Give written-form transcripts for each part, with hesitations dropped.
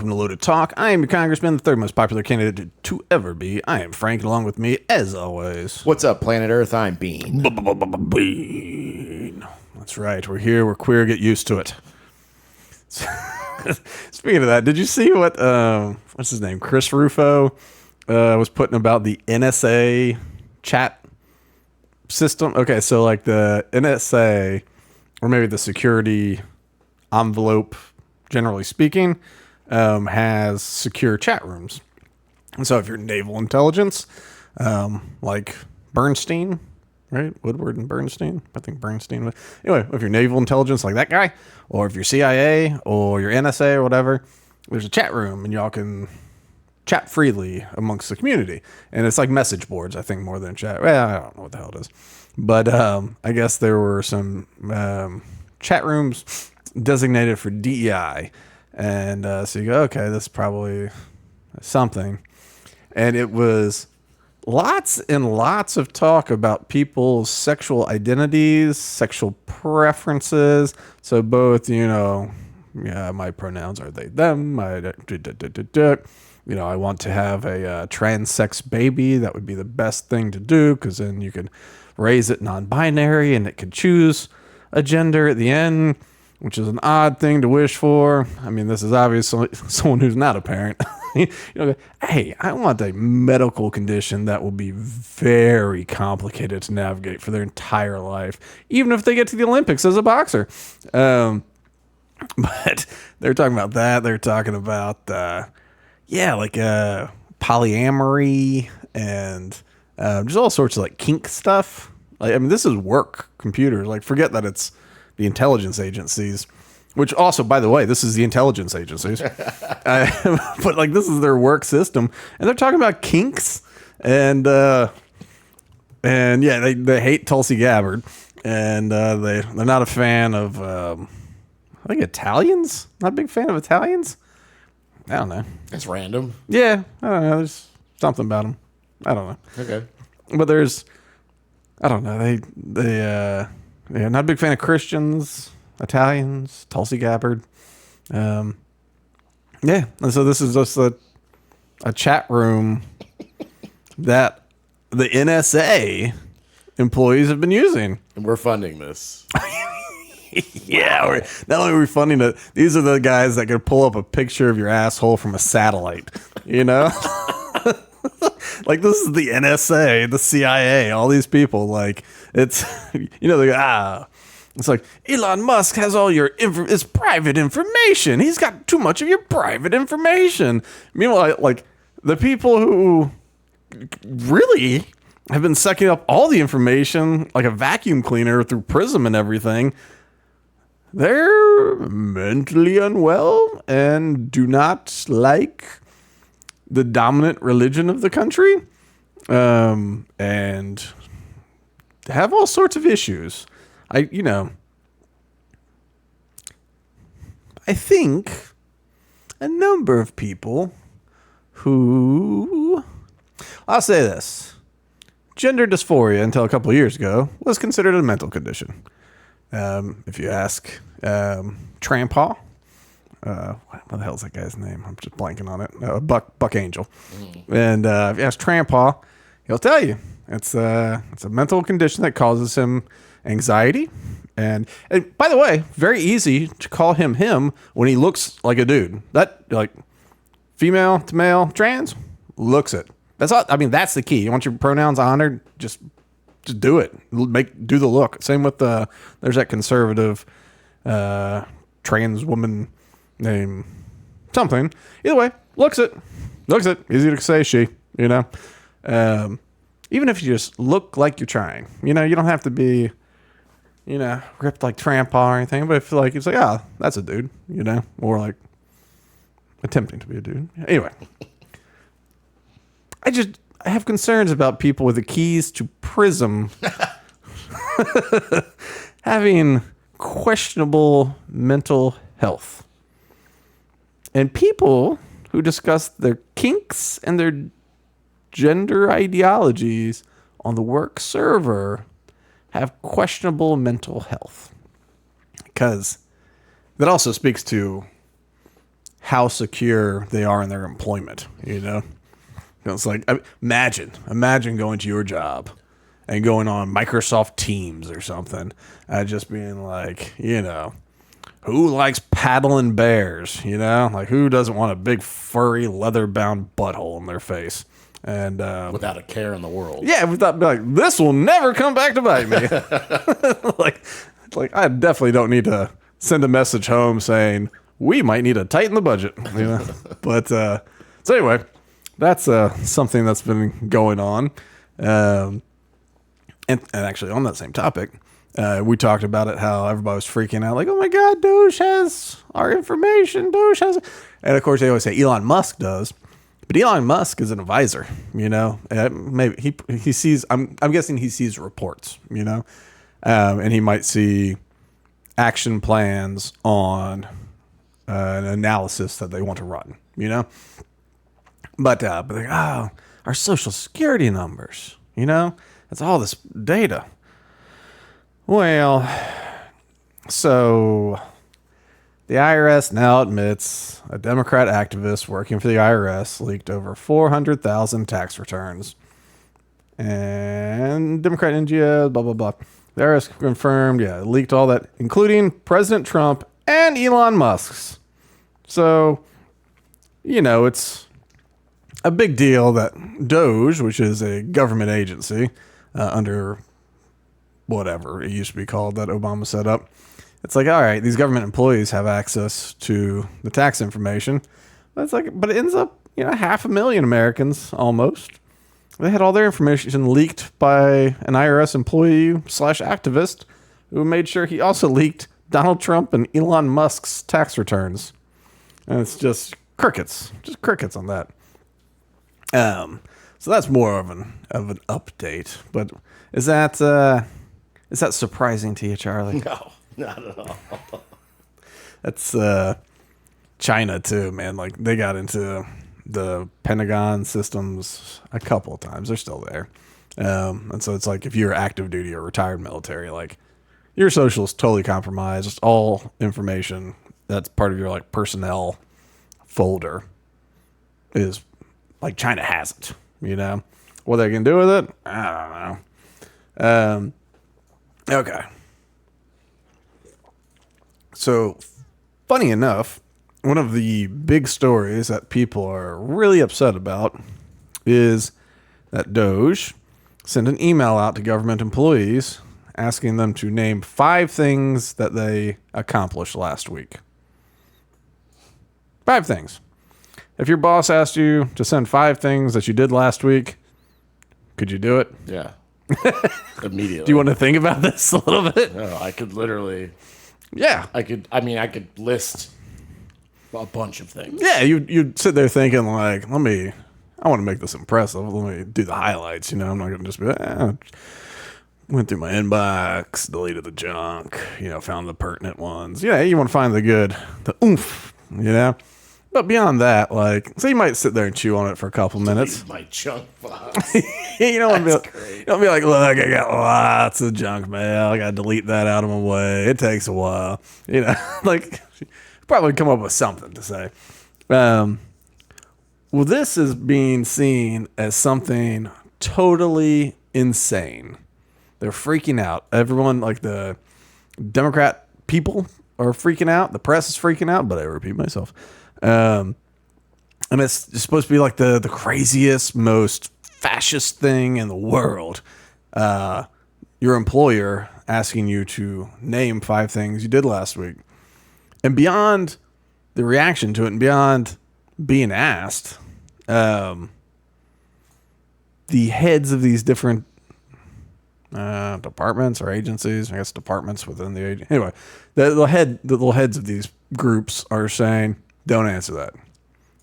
welcome to Loaded Talk. I am your congressman, the third most popular candidate to ever be. I am Frank, and along with me, as always... What's up, planet Earth? I'm Bean. Bean. That's right. We're here. We're queer. Get used to it. Speaking of that, did you see what, what's his name? Chris Rufo was putting about the NSA chat system? Okay, so like the NSA, or maybe the security envelope, generally speaking, has secure chat rooms. And so if you're naval intelligence, like Bernstein, right? Woodward and Bernstein. I think Bernstein. Anyway, if you're naval intelligence like that guy, or if you're CIA or your NSA or whatever, there's a chat room and y'all can chat freely amongst the community. And it's like message boards, I think, more than chat. Well, I don't know what the hell it is. But I guess there were some chat rooms designated for DEI. And so you go, okay, this is probably something. And it was lots and lots of talk about people's sexual identities, sexual preferences. So both, my pronouns are they, them. I want to have a trans-sex baby. That would be the best thing to do, because then you could raise it non-binary and it could choose a gender at the end, which is an odd thing to wish for. I mean, this is obviously someone who's not a parent. Hey, I want a medical condition that will be very complicated to navigate for their entire life, even if they get to the Olympics as a boxer. But they're talking about that. They're talking about, polyamory and just all sorts of like kink stuff. Like, I mean, this is work computers. Like, forget that it's the intelligence agencies, which also, by the way, this is the intelligence agencies. But like, this is their work system, and they're talking about kinks, and yeah, they hate Tulsi Gabbard, and they're not a fan of I think Italians. Not a big fan of Italians. I don't know. It's random. Yeah, I don't know. There's something about them. I don't know. Okay, but I don't know. They're not a big fan of Christians, Italians, Tulsi Gabbard. And so this is just a chat room that the NSA employees have been using. And we're funding this. Yeah, not only are we funding it, these are the guys that can pull up a picture of your asshole from a satellite, Like, this is the NSA, the CIA, all these people. Like, it's, it's like, Elon Musk has all your his private information. He's got too much of your private information. Meanwhile, like, the people who really have been sucking up all the information, like a vacuum cleaner through Prism and everything, they're mentally unwell and do not like the dominant religion of the country, and have all sorts of issues. I think a number of people who, I'll say this, gender dysphoria until a couple of years ago was considered a mental condition. If you ask Trampaw, what the hell is that guy's name? I'm just blanking on it. Buck Angel. And if you ask Trampaw, he'll tell you it's a mental condition that causes him anxiety. And by the way, very easy to call him when he looks like a dude. That, like, female to male, trans, looks it. That's all. I mean, that's the key. You want your pronouns honored, just do it. Do the look. Same with there's that conservative trans woman name something. Either way, looks it. Easy to say she, even if you just look like you're trying, you don't have to be, ripped like Trampaw or anything, but if like, it's like, that's a dude, or like attempting to be a dude. Anyway, I have concerns about people with the keys to Prism having questionable mental health. And people who discuss their kinks and their gender ideologies on the work server have questionable mental health. Because that also speaks to how secure they are in their employment. It's like, imagine going to your job and going on Microsoft Teams or something, just being like, who likes paddling bears? Like, who doesn't want a big furry leather bound butthole in their face? And Without a care in the world. yeah, without like, this will never come back to bite me. like I definitely don't need to send a message home saying we might need to tighten the budget. But so anyway, that's something that's been going on. And actually, on that same topic, we talked about it, how everybody was freaking out, like, oh my God, Doge has our information. Doge has it. And of course, they always say Elon Musk does. But Elon Musk is an advisor, maybe he sees, I'm guessing he sees reports, and he might see action plans on an analysis that they want to run, But like, oh, our social security numbers, it's all this data. Well, so the IRS now admits a Democrat activist working for the IRS leaked over 400,000 tax returns. And Democrat India, blah, blah, blah. The IRS confirmed, leaked all that, including President Trump and Elon Musk's. So, it's a big deal that Doge, which is a government agency under whatever it used to be called that Obama set up, it's like, all right, these government employees have access to the tax information. But it ends up, 500,000 Americans almost. They had all their information leaked by an IRS employee / activist who made sure he also leaked Donald Trump and Elon Musk's tax returns. And it's just crickets on that. So that's more of an update. But is that surprising to you, Charlie? No, not at all. That's China too, man. Like, they got into the Pentagon systems a couple of times. They're still there. And so it's like, if you're active duty or retired military, like, your social is totally compromised. All information that's part of your like personnel folder is like, China has it, What they can do with it, I don't know. Okay. So, funny enough, one of the big stories that people are really upset about is that Doge sent an email out to government employees asking them to name 5 things that they accomplished last week. 5 things. If your boss asked you to send 5 things that you did last week, could you do it? Yeah. Immediately. Do you want to think about this a little bit? No, I could literally. Yeah. I could list a bunch of things. Yeah, you'd sit there thinking, like, I want to make this impressive. Let me do the highlights, I'm not going to just be like, went through my inbox, deleted the junk, found the pertinent ones. Yeah, you want to find the oomph, But beyond that, like, so you might sit there and chew on it for a couple minutes. My junk box. You don't want to be like, look, I got lots of junk mail. I got to delete that out of my way. It takes a while. Like, probably come up with something to say. Well, this is being seen as something totally insane. They're freaking out. Everyone, like the Democrat people, are freaking out. The press is freaking out, but I repeat myself. And it's supposed to be like the craziest, most fascist thing in the world. Your employer asking you to name 5 things you did last week. And beyond the reaction to it and beyond being asked, the heads of these different departments or agencies, I guess departments within the agency. Anyway, the little heads of these groups are saying, don't answer that.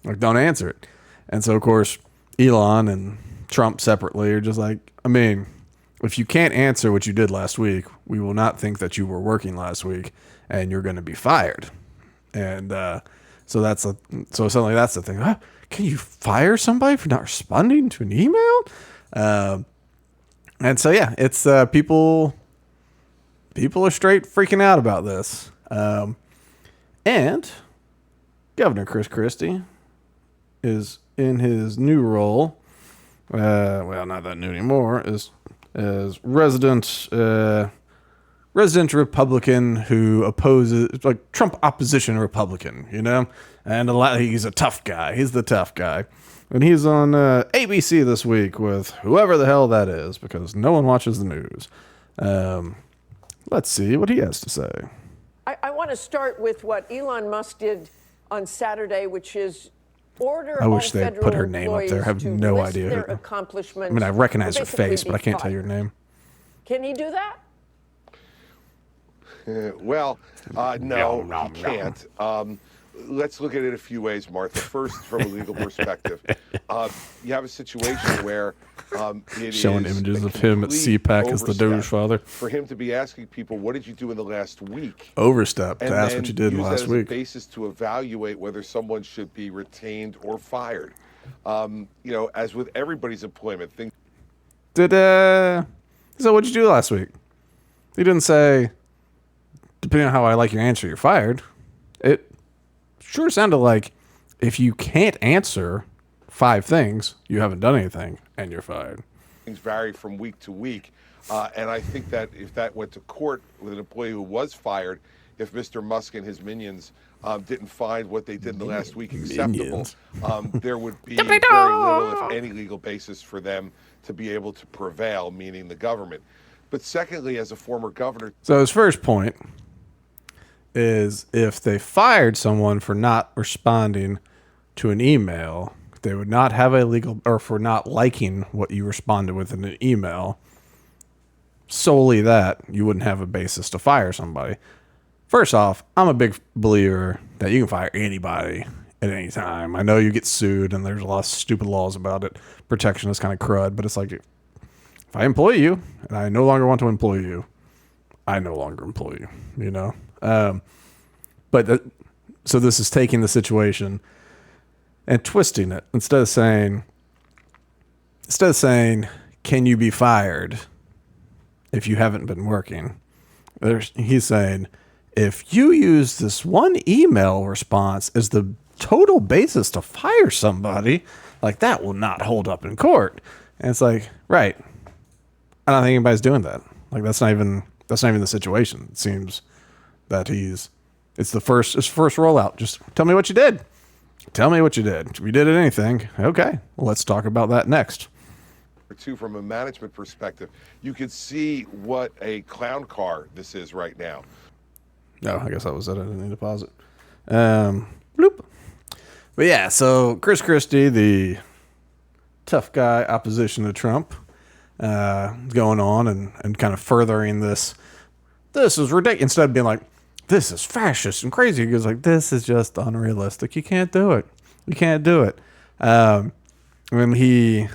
Like, don't answer it. And so, of course, Elon and Trump separately are just like, if you can't answer what you did last week, we will not think that you were working last week and you're going to be fired. And so suddenly that's the thing. Huh? Can you fire somebody for not responding to an email? And so, yeah, it's people are straight freaking out about this. And Governor Chris Christie is in his new role. Well, not that new anymore. As resident Republican who opposes, like, Trump opposition Republican, and he's a tough guy. He's the tough guy. And he's on ABC this week with whoever the hell that is, because no one watches the news. Let's see what he has to say. I want to start with what Elon Musk did on Saturday, which is order I wish all they had federal put her name up there. I have employees no to list idea. their accomplishments. I mean, I recognize her basically face, be but I can't tell your fired. name. Can he do that? No, you can't. Let's look at it a few ways, Martha. First, from a legal perspective, you have a situation where it Showing is images a of him at complete CPAC as the Doge overstep father. for him to be asking people, "What did you do in the last week?" Overstep to and ask then what you did use last that as week. a basis to evaluate whether someone should be retained or fired. As with everybody's employment, things. So what'd you do last week? He didn't say, depending on how I like your answer, you're fired. It sure sounded like if you can't answer 5 things, you haven't done anything, and you're fired. Things vary from week to week. And I think that if that went to court with an employee who was fired, if Mr. Musk and his minions didn't find what they did in the last week acceptable, there would be very little, if any, legal basis for them to be able to prevail, meaning the government. But secondly, as a former governor... So his first point is if they fired someone for not responding to an email, they would not have a legal, or for not liking what you responded with in an email, solely that, you wouldn't have a basis to fire somebody. First off, I'm a big believer that you can fire anybody at any time. I know you get sued and there's a lot of stupid laws about it. Protection is kind of crud, but it's like, if I employ you and I no longer want to employ you, I no longer employ you, So this is taking the situation and twisting it. Instead of saying, can you be fired if you haven't been working? He's saying, if you use this one email response as the total basis to fire somebody, like, that will not hold up in court. And it's like, right. I don't think anybody's doing that. Like, that's not even the situation. It seems that it's his first rollout. Just tell me what you did. Tell me what you did. If you did anything, okay, well, let's talk about that next. Too, from a management perspective, you could see what a clown car this is right now. No, I guess that was it. I didn't need to pause it. Bloop. But yeah, so Chris Christie, the tough guy opposition to Trump, going on and kind of furthering this. This is ridiculous. Instead of being like, this is fascist and crazy, he goes like, this is just unrealistic. You can't do it. You can't do it. When he,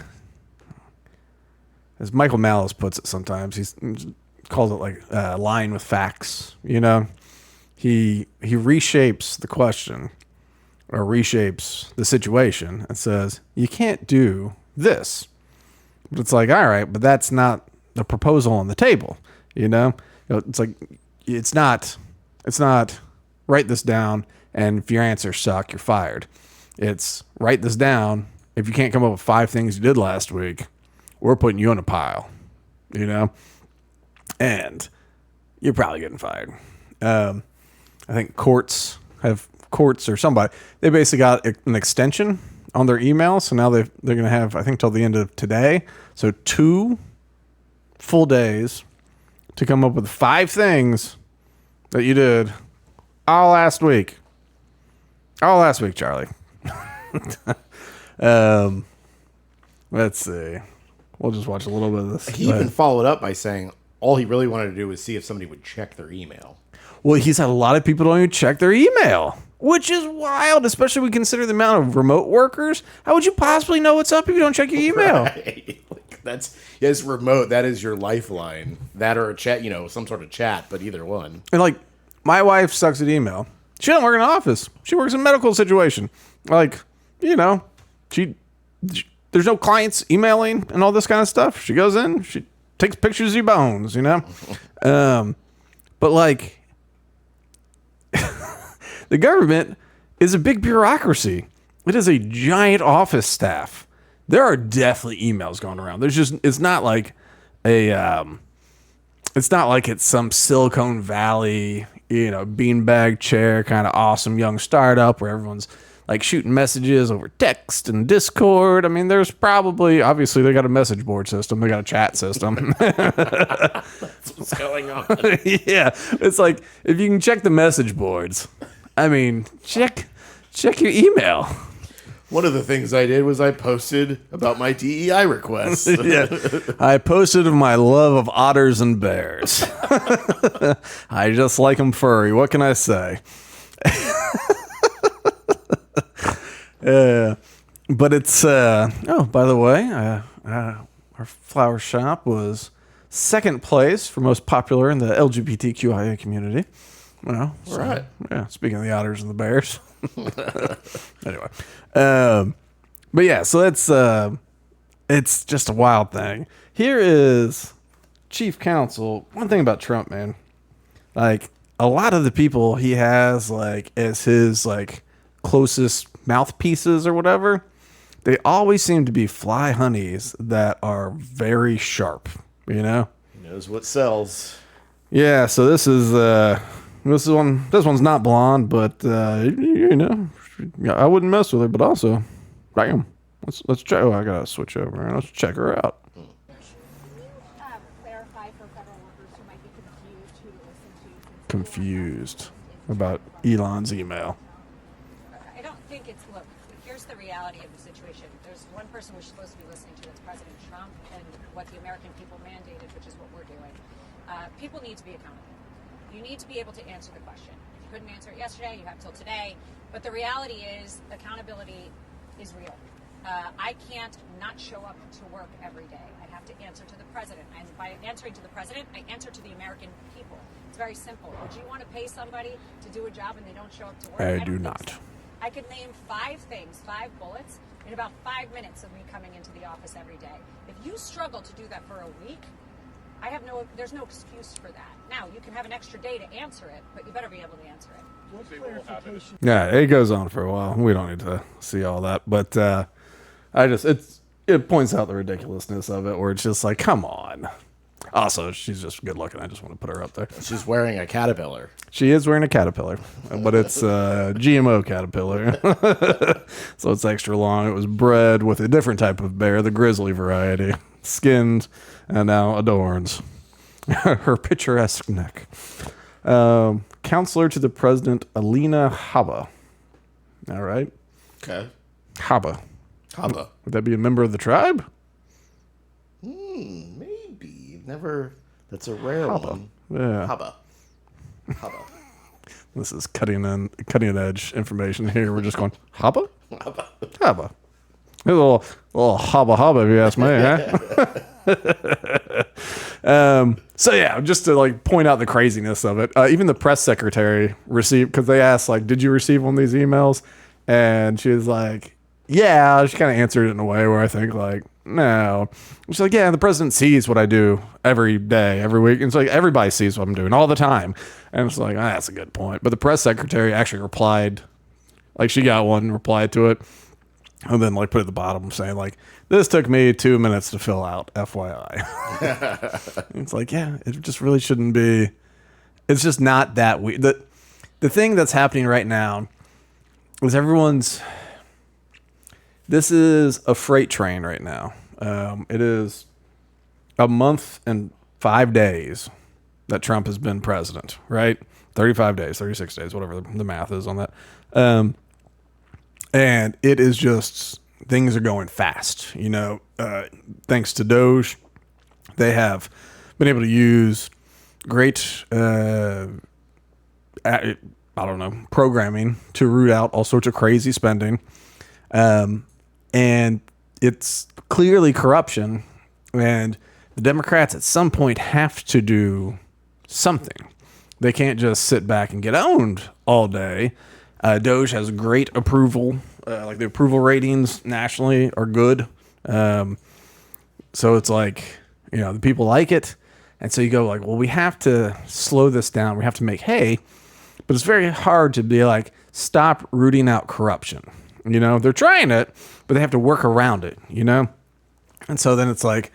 as Michael Malice puts it sometimes, he calls it like lying with facts, He reshapes the question or reshapes the situation and says, you can't do this. But it's like, all right, but that's not the proposal on the table, It's like, it's not write this down and if your answers suck, you're fired. It's write this down. If you can't come up with 5 things you did last week, we're putting you in a pile, and you're probably getting fired. I think courts or somebody, they basically got an extension on their email. So now they're going to have, I think, till the end of today. So 2 full days to come up with 5 things that you did all last week. All last week, Charlie. Let's see. We'll just watch a little bit of this. He even followed up by saying all he really wanted to do was see if somebody would check their email. Well, he's had a lot of people don't even check their email, which is wild, especially when we consider the amount of remote workers. How would you possibly know what's up if you don't check your email? Right. It's remote. That is your lifeline. That or a chat, some sort of chat, but either one. And like, my wife sucks at email. She doesn't work in an office. She works in a medical situation. Like, there's no clients emailing and all this kind of stuff. She goes in, she takes pictures of your bones, But like, the government is a big bureaucracy. It is a giant office staff. There are definitely emails going around. It's not like it's some Silicon Valley, beanbag chair kind of awesome young startup where everyone's like shooting messages over text and Discord. I mean, there's obviously they got a message board system. They got a chat system. That's what's going on. Yeah. It's like, if you can check the message boards, I mean, check your email. One of the things I did was I posted about my DEI request. Yeah. I posted of my love of otters and bears. I just like them furry. What can I say? But it's by the way, our flower shop was second place for most popular in the LGBTQIA community. Well, Right. Yeah, speaking of the otters and the bears. Anyway, but yeah, so it's just a wild thing. Here is chief counsel. One thing about Trump, man, like a lot of the people he has like as his like closest mouthpieces or whatever, they always seem to be fly honeys that are very sharp, He knows what sells. Yeah, so this one's not blonde, but I wouldn't mess with her, but also, bam. Let's check. Oh, I gotta switch over. Let's check her out. Can you clarify for federal workers who might be confused who to listen to? Confused about Elon's email. I don't think it's, look, here's the reality of the situation. There's one person we're supposed to be listening to, that's President Trump, and what the American people mandated, which is what we're doing. People need to be accountable. You need to be able to answer the question. If you couldn't answer it yesterday, you have till today. But the reality is accountability is real. I can't not show up to work every day. I have to answer to the president. And by answering to the president, I answer to the American people. It's very simple. Would you want to pay somebody to do a job and they don't show up to work? I don't do think not. so. I could name 5 things, 5 bullets, in about 5 minutes of me coming into the office every day. If you struggle to do that for a week, there's no excuse for that. Now, you can have an extra day to answer it, but you better be able to answer it. Yeah, it goes on for a while. We don't need to see all that, but it points out the ridiculousness of it, where it's just like, come on. Also, she's just good looking. I just want to put her up there. She's wearing a caterpillar. She is wearing a caterpillar, but it's a GMO caterpillar. So it's extra long. It was bred with a different type of bear, the grizzly variety, skinned and now adorns her picturesque neck. Counselor to the president, Alina Habba. All right. Okay. Habba. Haba. Would that be a member of the tribe? Maybe. Never. That's a rare one. Yeah. Haba. Haba. This is cutting edge information here. We're just going, Habba? Haba. Habba. A little hubba hubba, if you ask me, huh? So yeah, just to like point out the craziness of it. Even the press secretary received, because they asked like, "Did you receive one of these emails?" And she was like, "Yeah." She kind of answered it in a way where I think like, "No." She's like, "Yeah, the president sees what I do every day, every week." And it's like everybody sees what I'm doing all the time. And it's like, that's a good point. But the press secretary actually replied, like she got one, replied to it. And then like put at the bottom saying like, this took me 2 minutes to fill out, FYI. It's like, yeah, it just really shouldn't be. It's just not that weird. The thing that's happening right now is this is a freight train right now. It is a month and 5 days that Trump has been president, right? 35 days, 36 days, whatever the math is on that. And it is just, things are going fast, thanks to Doge. They have been able to use great, programming to root out all sorts of crazy spending. And it's clearly corruption. And the Democrats at some point have to do something. They can't just sit back and get owned all day. Doge has great approval. Like the approval ratings nationally are good. So it's like, the people like it. And so you go like, well, we have to slow this down. We have to make hay. But it's very hard to be like, stop rooting out corruption. You know, they're trying it, but they have to work around it, you know? And so then it's like,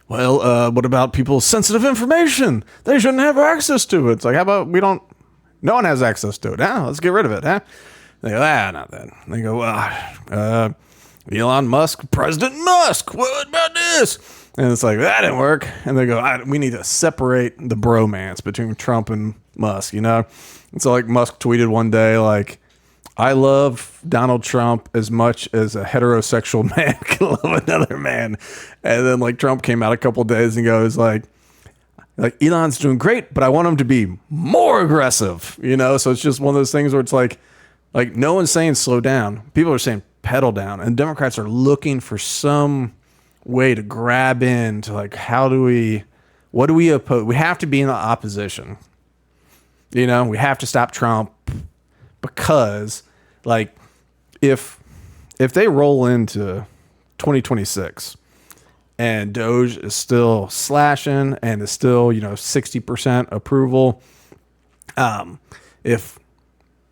well, what about people's sensitive information? They shouldn't have access to it. It's like, how about no one has access to it. Let's get rid of it, huh? They go, not that. They go, Elon Musk, President Musk, what about this? And it's like, that didn't work. And they go, we need to separate the bromance between Trump and Musk, you know? And so, like, Musk tweeted one day, like, I love Donald Trump as much as a heterosexual man can love another man. And then, like, Trump came out a couple days and goes, like, Elon's doing great, but I want him to be more aggressive, you know? So it's just one of those things where it's like no one's saying slow down. People are saying pedal down. And Democrats are looking for some way to grab into, like, what do we oppose? We have to be in the opposition. You know, we have to stop Trump because, like, if they roll into 2026 and Doge is still slashing and is still, 60% approval, if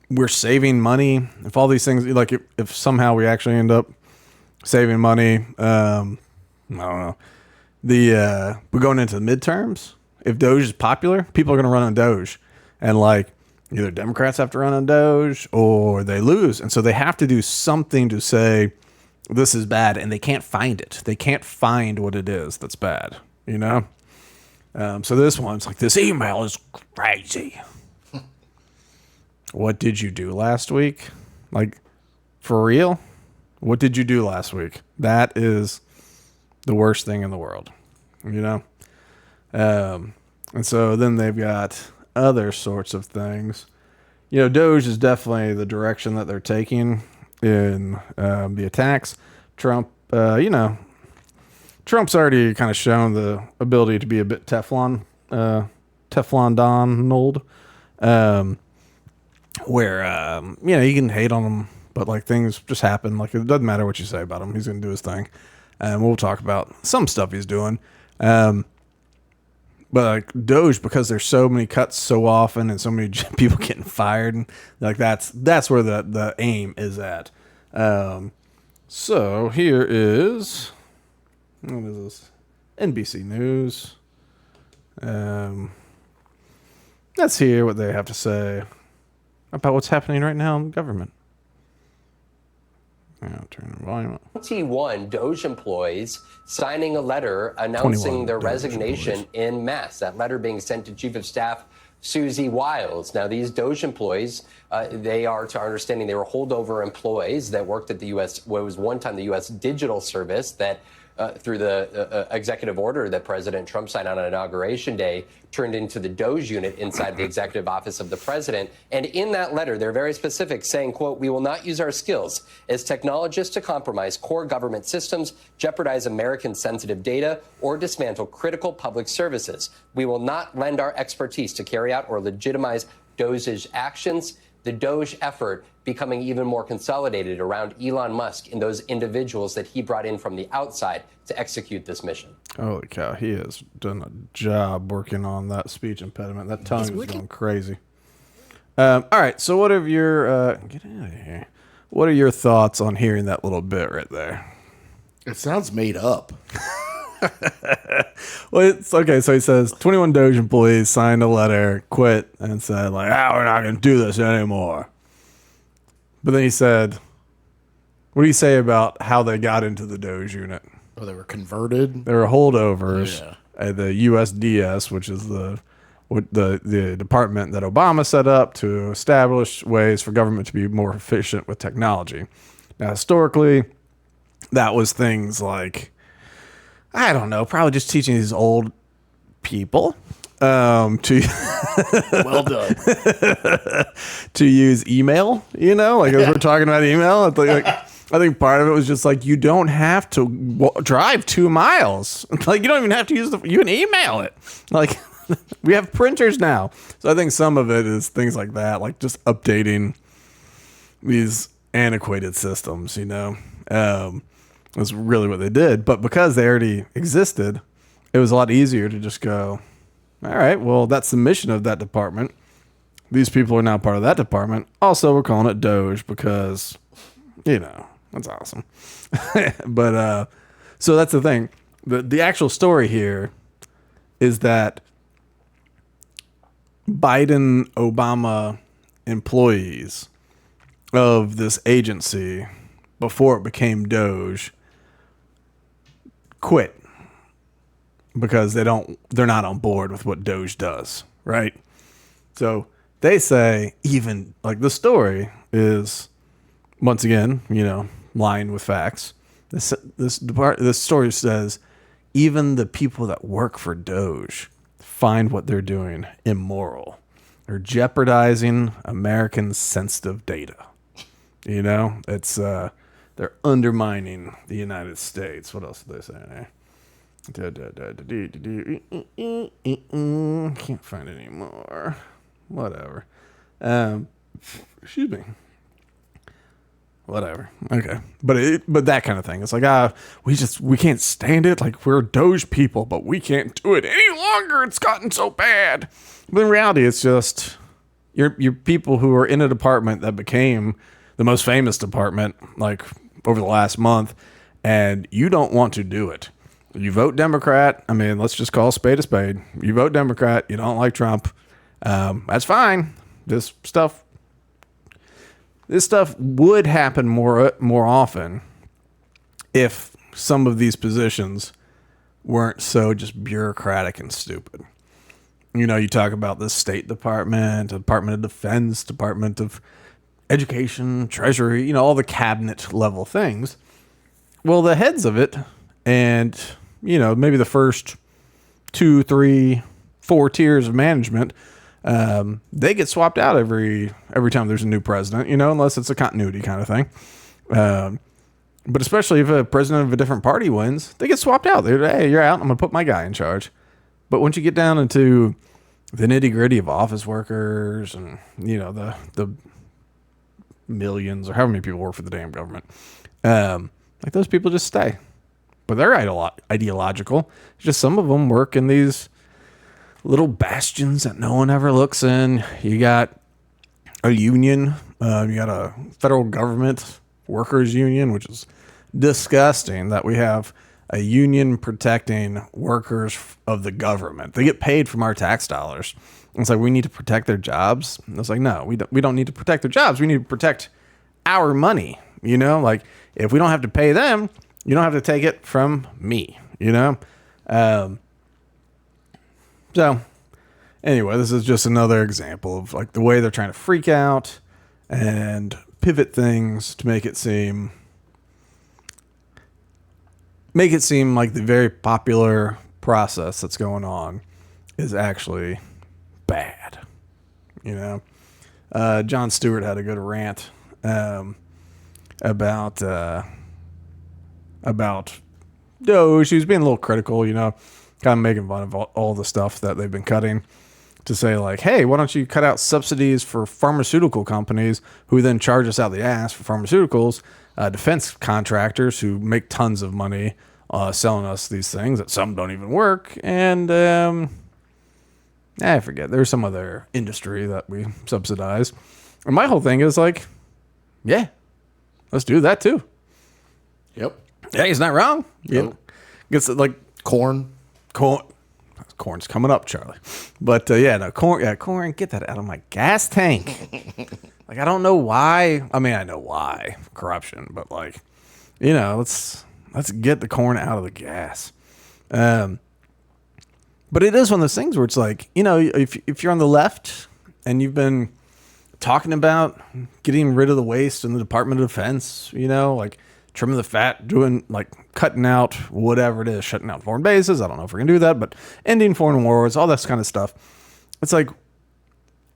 we're saving money, if all these things, like, if somehow we actually end up saving money, I don't know, we're going into the midterms. If Doge is popular, people are going to run on Doge. And, like, either Democrats have to run on Doge or they lose. And so they have to do something to say this is bad, and they can't find it. They can't find what it is that's bad, you know? So this one's like, this email is crazy. What did you do last week? Like, for real? What did you do last week? That is the worst thing in the world, you know? And so then they've got other sorts of things. You know, Doge is definitely the direction that they're taking in the attacks. Trump, Trump's already kind of shown the ability to be a bit Teflon Donald, where, you can hate on him, but, like, things just happen. Like, it doesn't matter what you say about him. He's going to do his thing. And we'll talk about some stuff he's doing. But, like, Doge, because there's so many cuts so often and so many people getting fired, and, like, that's where the aim is at. So here is, what is this? NBC News. Let's hear what they have to say about what's happening right now in government. I'll turn the volume up. 21 Doge employees signing a letter announcing their resignation en masse. That letter being sent to Chief of Staff Susie Wiles. Now, these Doge employees, they are, to our understanding, they were holdover employees that worked at the U.S., what was one time the U.S. Digital Service that, through the executive order that President Trump signed on Inauguration Day, turned into the Doge unit inside the executive office of the president. And in that letter, they're very specific, saying, quote, "We will not use our skills as technologists to compromise core government systems, jeopardize American sensitive data, or dismantle critical public services. We will not lend our expertise to carry out or legitimize Doge's actions." The Doge effort becoming even more consolidated around Elon Musk and those individuals that he brought in from the outside to execute this mission. Holy cow, he has done a job working on that speech impediment. That tongue is going crazy. All right, so what are your get out of here? What are your thoughts on hearing that little bit right there? It sounds made up. Well, it's okay. So he says 21 Doge employees signed a letter, quit, and said, like, we're not going to do this anymore. But then he said, what do you say about how they got into the Doge unit? Oh, they were converted? They were holdovers at the USDS, which is the department that Obama set up to establish ways for government to be more efficient with technology. Now, historically, that was things like, I don't know, probably just teaching these old people to Well done. to use email, like as we're talking about email, I think part of it was just like, you don't have to drive 2 miles. Like, you don't even have to you can email it. Like, we have printers now. So I think some of it is things like that, like just updating these antiquated systems, was really what they did. But because they already existed, it was a lot easier to just go, all right, well, that's the mission of that department. these people are now part of that department. Also, we're calling it Doge because, that's awesome. But so that's the thing. The actual story here is that Biden Obama employees of this agency before it became Doge quit because they're not on board with what Doge does, right? So they say, even like the story is, once again, lying with facts. This story says even the people that work for Doge find what they're doing immoral. They're jeopardizing Americans' sensitive data. It's they're undermining the United States. What else did they say there? Can't find any more. Whatever. Excuse me. Whatever. Okay. But that kind of thing. It's like, we can't stand it. Like, we're Doge people, but we can't do it any longer. It's gotten so bad. But in reality, it's just you're people who are in a department that became the most famous department, like, over the last month, and you don't want to do it. You vote Democrat. I mean, let's just call a spade a spade. You vote Democrat. You don't like Trump. That's fine. This stuff would happen more often if some of these positions weren't so just bureaucratic and stupid. You talk about the State Department, Department of Defense, Department of Education, Treasury, all the cabinet level things. Well, the heads of it and, maybe the first 2, 3, 4 tiers of management, they get swapped out every time there's a new president, unless it's a continuity kind of thing. But especially if a president of a different party wins, they get swapped out. They're, hey, you're out. I'm going to put my guy in charge. But once you get down into the nitty gritty of office workers and, the millions or however many people work for the damn government, like those people just stay. But they're ideological. It's just some of them work in these little bastions that no one ever looks in. You got a union. You got a federal government workers union, which is disgusting that we have a union protecting workers of the government. They get paid from our tax dollars. It's like, we need to protect their jobs. And it's like, no, we don't need to protect their jobs. We need to protect our money. Like, if we don't have to pay them, you don't have to take it from me, So anyway, this is just another example of like the way they're trying to freak out and pivot things to make it seem like the very popular process that's going on is actually bad. Jon Stewart had a good rant about Doge. He was being a little critical, kind of making fun of all the stuff that they've been cutting, to say like, hey, why don't you cut out subsidies for pharmaceutical companies who then charge us out the ass for pharmaceuticals, defense contractors who make tons of money selling us these things that some don't even work, and I forget, there's some other industry that we subsidize. And my whole thing is like, yeah, let's do that too. Yep. Yeah, he's not wrong. Nope. Gets like Corn's coming up, Charlie. But corn, get that out of my gas tank. Like, I don't know why. I mean, I know why, corruption, but like, let's get the corn out of the gas. But it is one of those things where it's like, if you're on the left and you've been talking about getting rid of the waste in the Department of Defense, like trimming the fat, doing like cutting out whatever it is, shutting out foreign bases. I don't know if we're going to do that, but ending foreign wars, all this kind of stuff. It's like,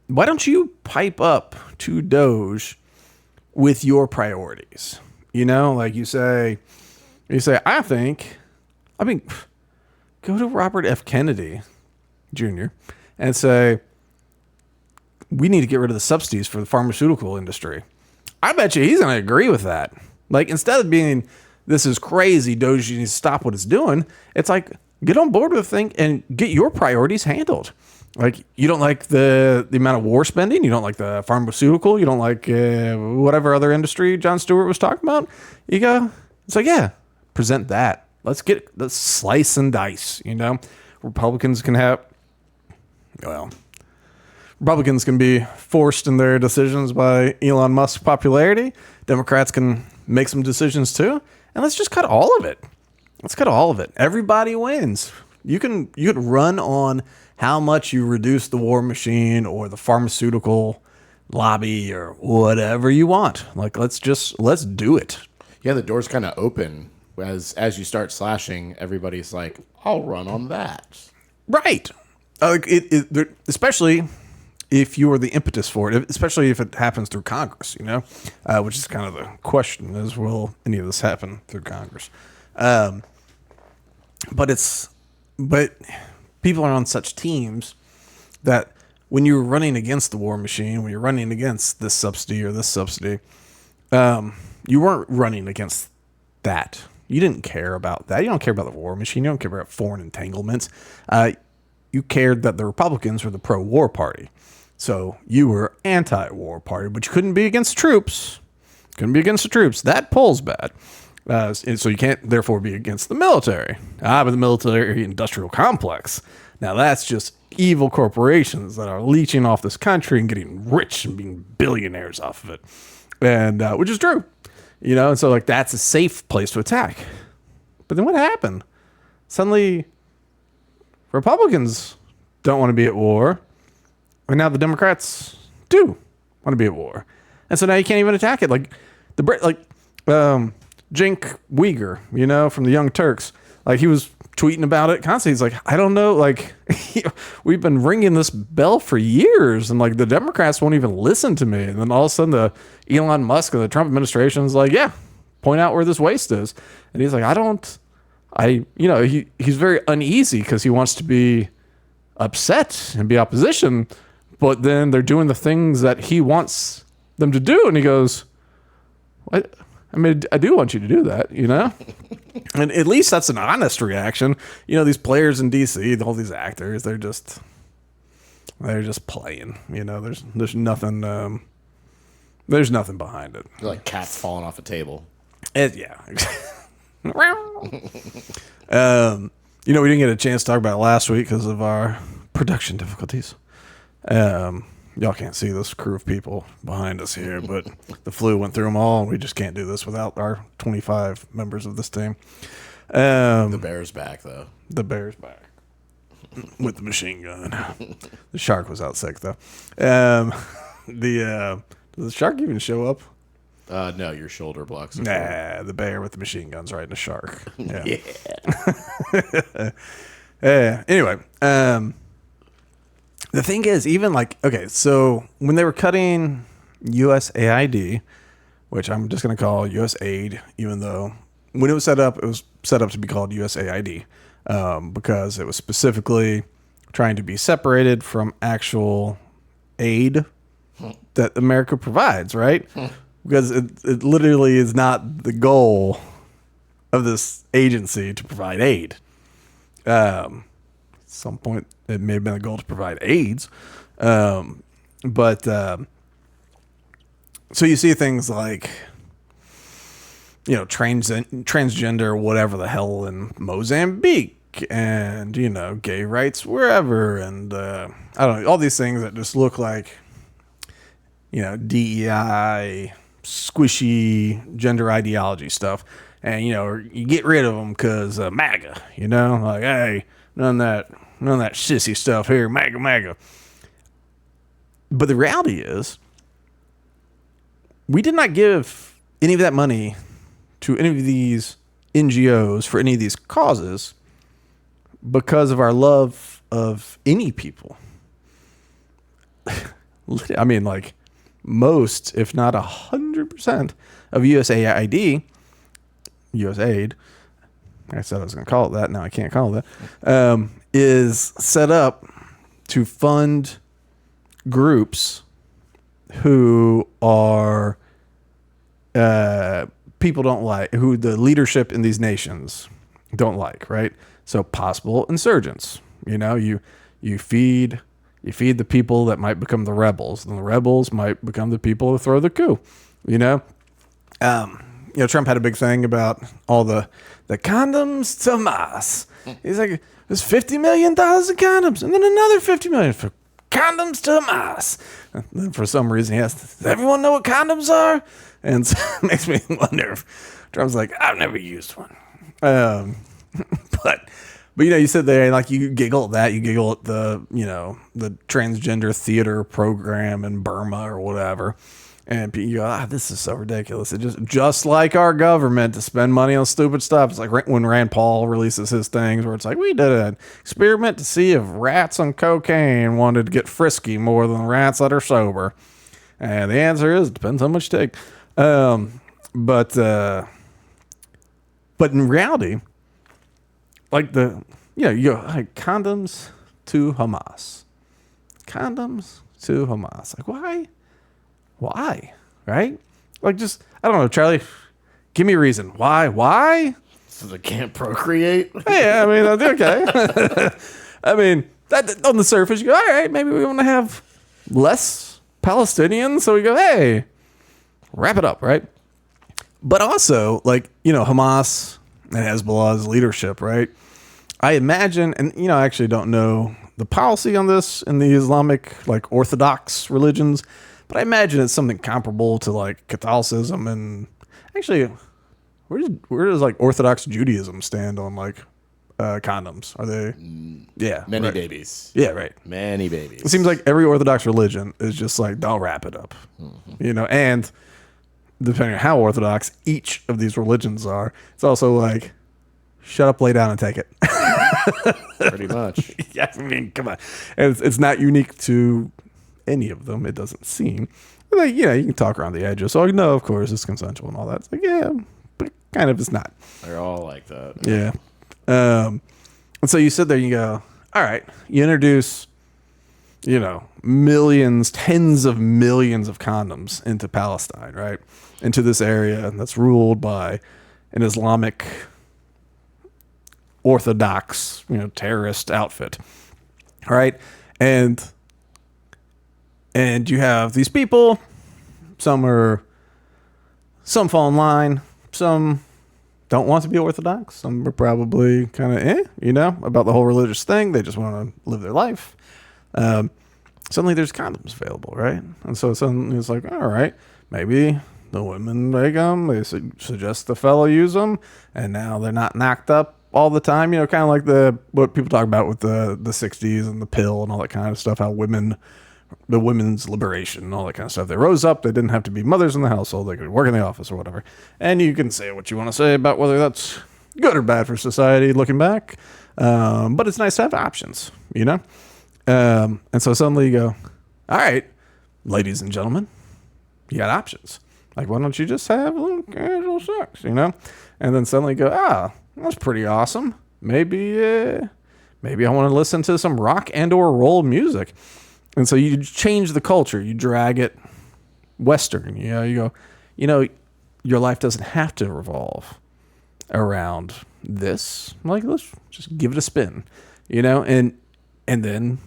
why don't you pipe up to Doge with your priorities? Like you say, go to Robert F. Kennedy Jr. and say, we need to get rid of the subsidies for the pharmaceutical industry. I bet you he's going to agree with that. Like, instead of being, this is crazy, Doge needs to stop what it's doing, it's like, get on board with the thing and get your priorities handled. Like, you don't like the amount of war spending, you don't like the pharmaceutical, you don't like whatever other industry Jon Stewart was talking about. You go, it's like, yeah, present that. Let's slice and dice. Republicans can be forced in their decisions by Elon Musk's popularity. Democrats can make some decisions too, and let's just cut all of it. Everybody wins. You could run on how much you reduce the war machine or the pharmaceutical lobby or whatever you want. Like, let's do it. Yeah, the door's kind of open. As you start slashing, everybody's like, I'll run on that. Right. Especially if you are the impetus for it, especially if it happens through Congress, which is kind of the question is, will any of this happen through Congress? But people are on such teams that when you're running against the war machine, when you're running against this subsidy or this subsidy, you weren't running against that. You didn't care about that. You don't care about the war machine. You don't care about foreign entanglements. You cared that the Republicans were the pro-war party. So you were anti-war party, but you couldn't be against troops. That poll's bad. And so you can't therefore be against the military. But the military industrial complex. Now that's just evil corporations that are leeching off this country and getting rich and being billionaires off of it. And which is true. And so, like, that's a safe place to attack. But then what happened? Suddenly, Republicans don't want to be at war. And now the Democrats do want to be at war. And so now you can't even attack it. Like, Cenk Uygur, from the Young Turks. Like, he was tweeting about it constantly. He's like, I don't know. Like, we've been ringing this bell for years. And, like, the Democrats won't even listen to me. And then all of a sudden the Elon Musk and the Trump administration is like, yeah, point out where this waste is. And he's like, he's very uneasy because he wants to be upset and be opposition. But then they're doing the things that he wants them to do. And he goes, what? I mean, I do want you to do that, And at least that's an honest reaction. These players in DC, all these actors, they're just playing. There's nothing behind it. They're like cats falling off a table. Yeah. We didn't get a chance to talk about it last week because of our production difficulties. Y'all can't see this crew of people behind us here, but the flu went through them all, and we just can't do this without our 25 members of this team. The Bear's back, though. The Bear's back with the machine gun. The shark was out sick, though. Does the shark even show up? No, your shoulder blocks. Nah, the bear with the machine gun's riding a shark. Yeah. Anyway, the thing is, even so when they were cutting USAID, which I'm just going to call USAID, even though when it was set up to be called USAID, because it was specifically trying to be separated from actual aid that America provides, right? Because it literally is not the goal of this agency to provide aid. At some point, it may have been a goal to provide AIDS. So you see things like, transgender, whatever the hell in Mozambique, and, gay rights wherever. And I don't know, all these things that just look like, DEI, squishy gender ideology stuff. And, you get rid of them because MAGA, like, hey, none of that sissy stuff here, MAGA. But the reality is, we did not give any of that money to any of these NGOs for any of these causes because of our love of any people. I mean, like, most, if not 100% of USAID, I said I was going to call it that. Now I can't call it that. Is set up to fund groups who are people don't like, who the leadership in these nations don't like, right? So possible insurgents. You feed the people that might become the rebels, and the rebels might become the people who throw the coup. Trump had a big thing about all the condoms to Hamas. He's like, there's $50 million in condoms, and then another $50 million for condoms to Hamas. And then for some reason he asked, does everyone know what condoms are? And so it makes me wonder if Trump's like, I've never used one. But you said there, like, you giggle at that, you giggle at the transgender theater program in Burma or whatever. And you go, this is so ridiculous. It just like our government to spend money on stupid stuff. It's like when Rand Paul releases his things where it's like, we did an experiment to see if rats on cocaine wanted to get frisky more than rats that are sober. And the answer is, it depends how much you take. But in reality, like you go, like, condoms to Hamas. Condoms to Hamas. Like, why? Why? Right? Like, just, I don't know, Charlie, give me a reason. Why? So they can't procreate? Yeah, I mean, okay. I mean, that on the surface, you go, all right, maybe we want to have less Palestinians. So we go, hey, wrap it up, right? But also, like, Hamas and Hezbollah's leadership, right? I imagine, and, I actually don't know the policy on this in the Islamic, like, Orthodox religions, but I imagine it's something comparable to, like, Catholicism. And actually, where does like Orthodox Judaism stand on, like, condoms? Are they? Yeah. Many right. babies. Yeah, right. Many babies. It seems like every Orthodox religion is just like, they'll wrap it up. And depending on how Orthodox each of these religions are, it's also like, shut up, lay down, and take it. Pretty much. Yeah, I mean, come on. And it's not unique to any of them, it doesn't seem. Like, you can talk around the edges. So, no, of course, it's consensual and all that. It's like, yeah, but kind of it's not. They're all like that. Yeah. And so you sit there and you go, all right, you introduce, millions, tens of millions of condoms into Palestine, right? Into this area that's ruled by an Islamic Orthodox, terrorist outfit. All right. And you have these people, some fall in line, some don't want to be Orthodox, some are probably kind of, about the whole religious thing. They just want to live their life. Suddenly there's condoms available, right? And so suddenly it's like, all right, maybe the women make them, they suggest the fellow use them, and now they're not knocked up all the time, kind of like what people talk about with the 60s and the pill and all that kind of stuff, how the women's liberation and all that kind of stuff. They rose up. They didn't have to be mothers in the household. They could work in the office or whatever. And you can say what you want to say about whether that's good or bad for society looking back. But it's nice to have options, And so suddenly you go, all right, ladies and gentlemen, you got options. Like, why don't you just have a little casual sex, And then suddenly you go, that's pretty awesome. Maybe I want to listen to some rock and or roll music. And so you change the culture, you drag it Western, you go, your life doesn't have to revolve around this. Like, let's just give it a spin, and then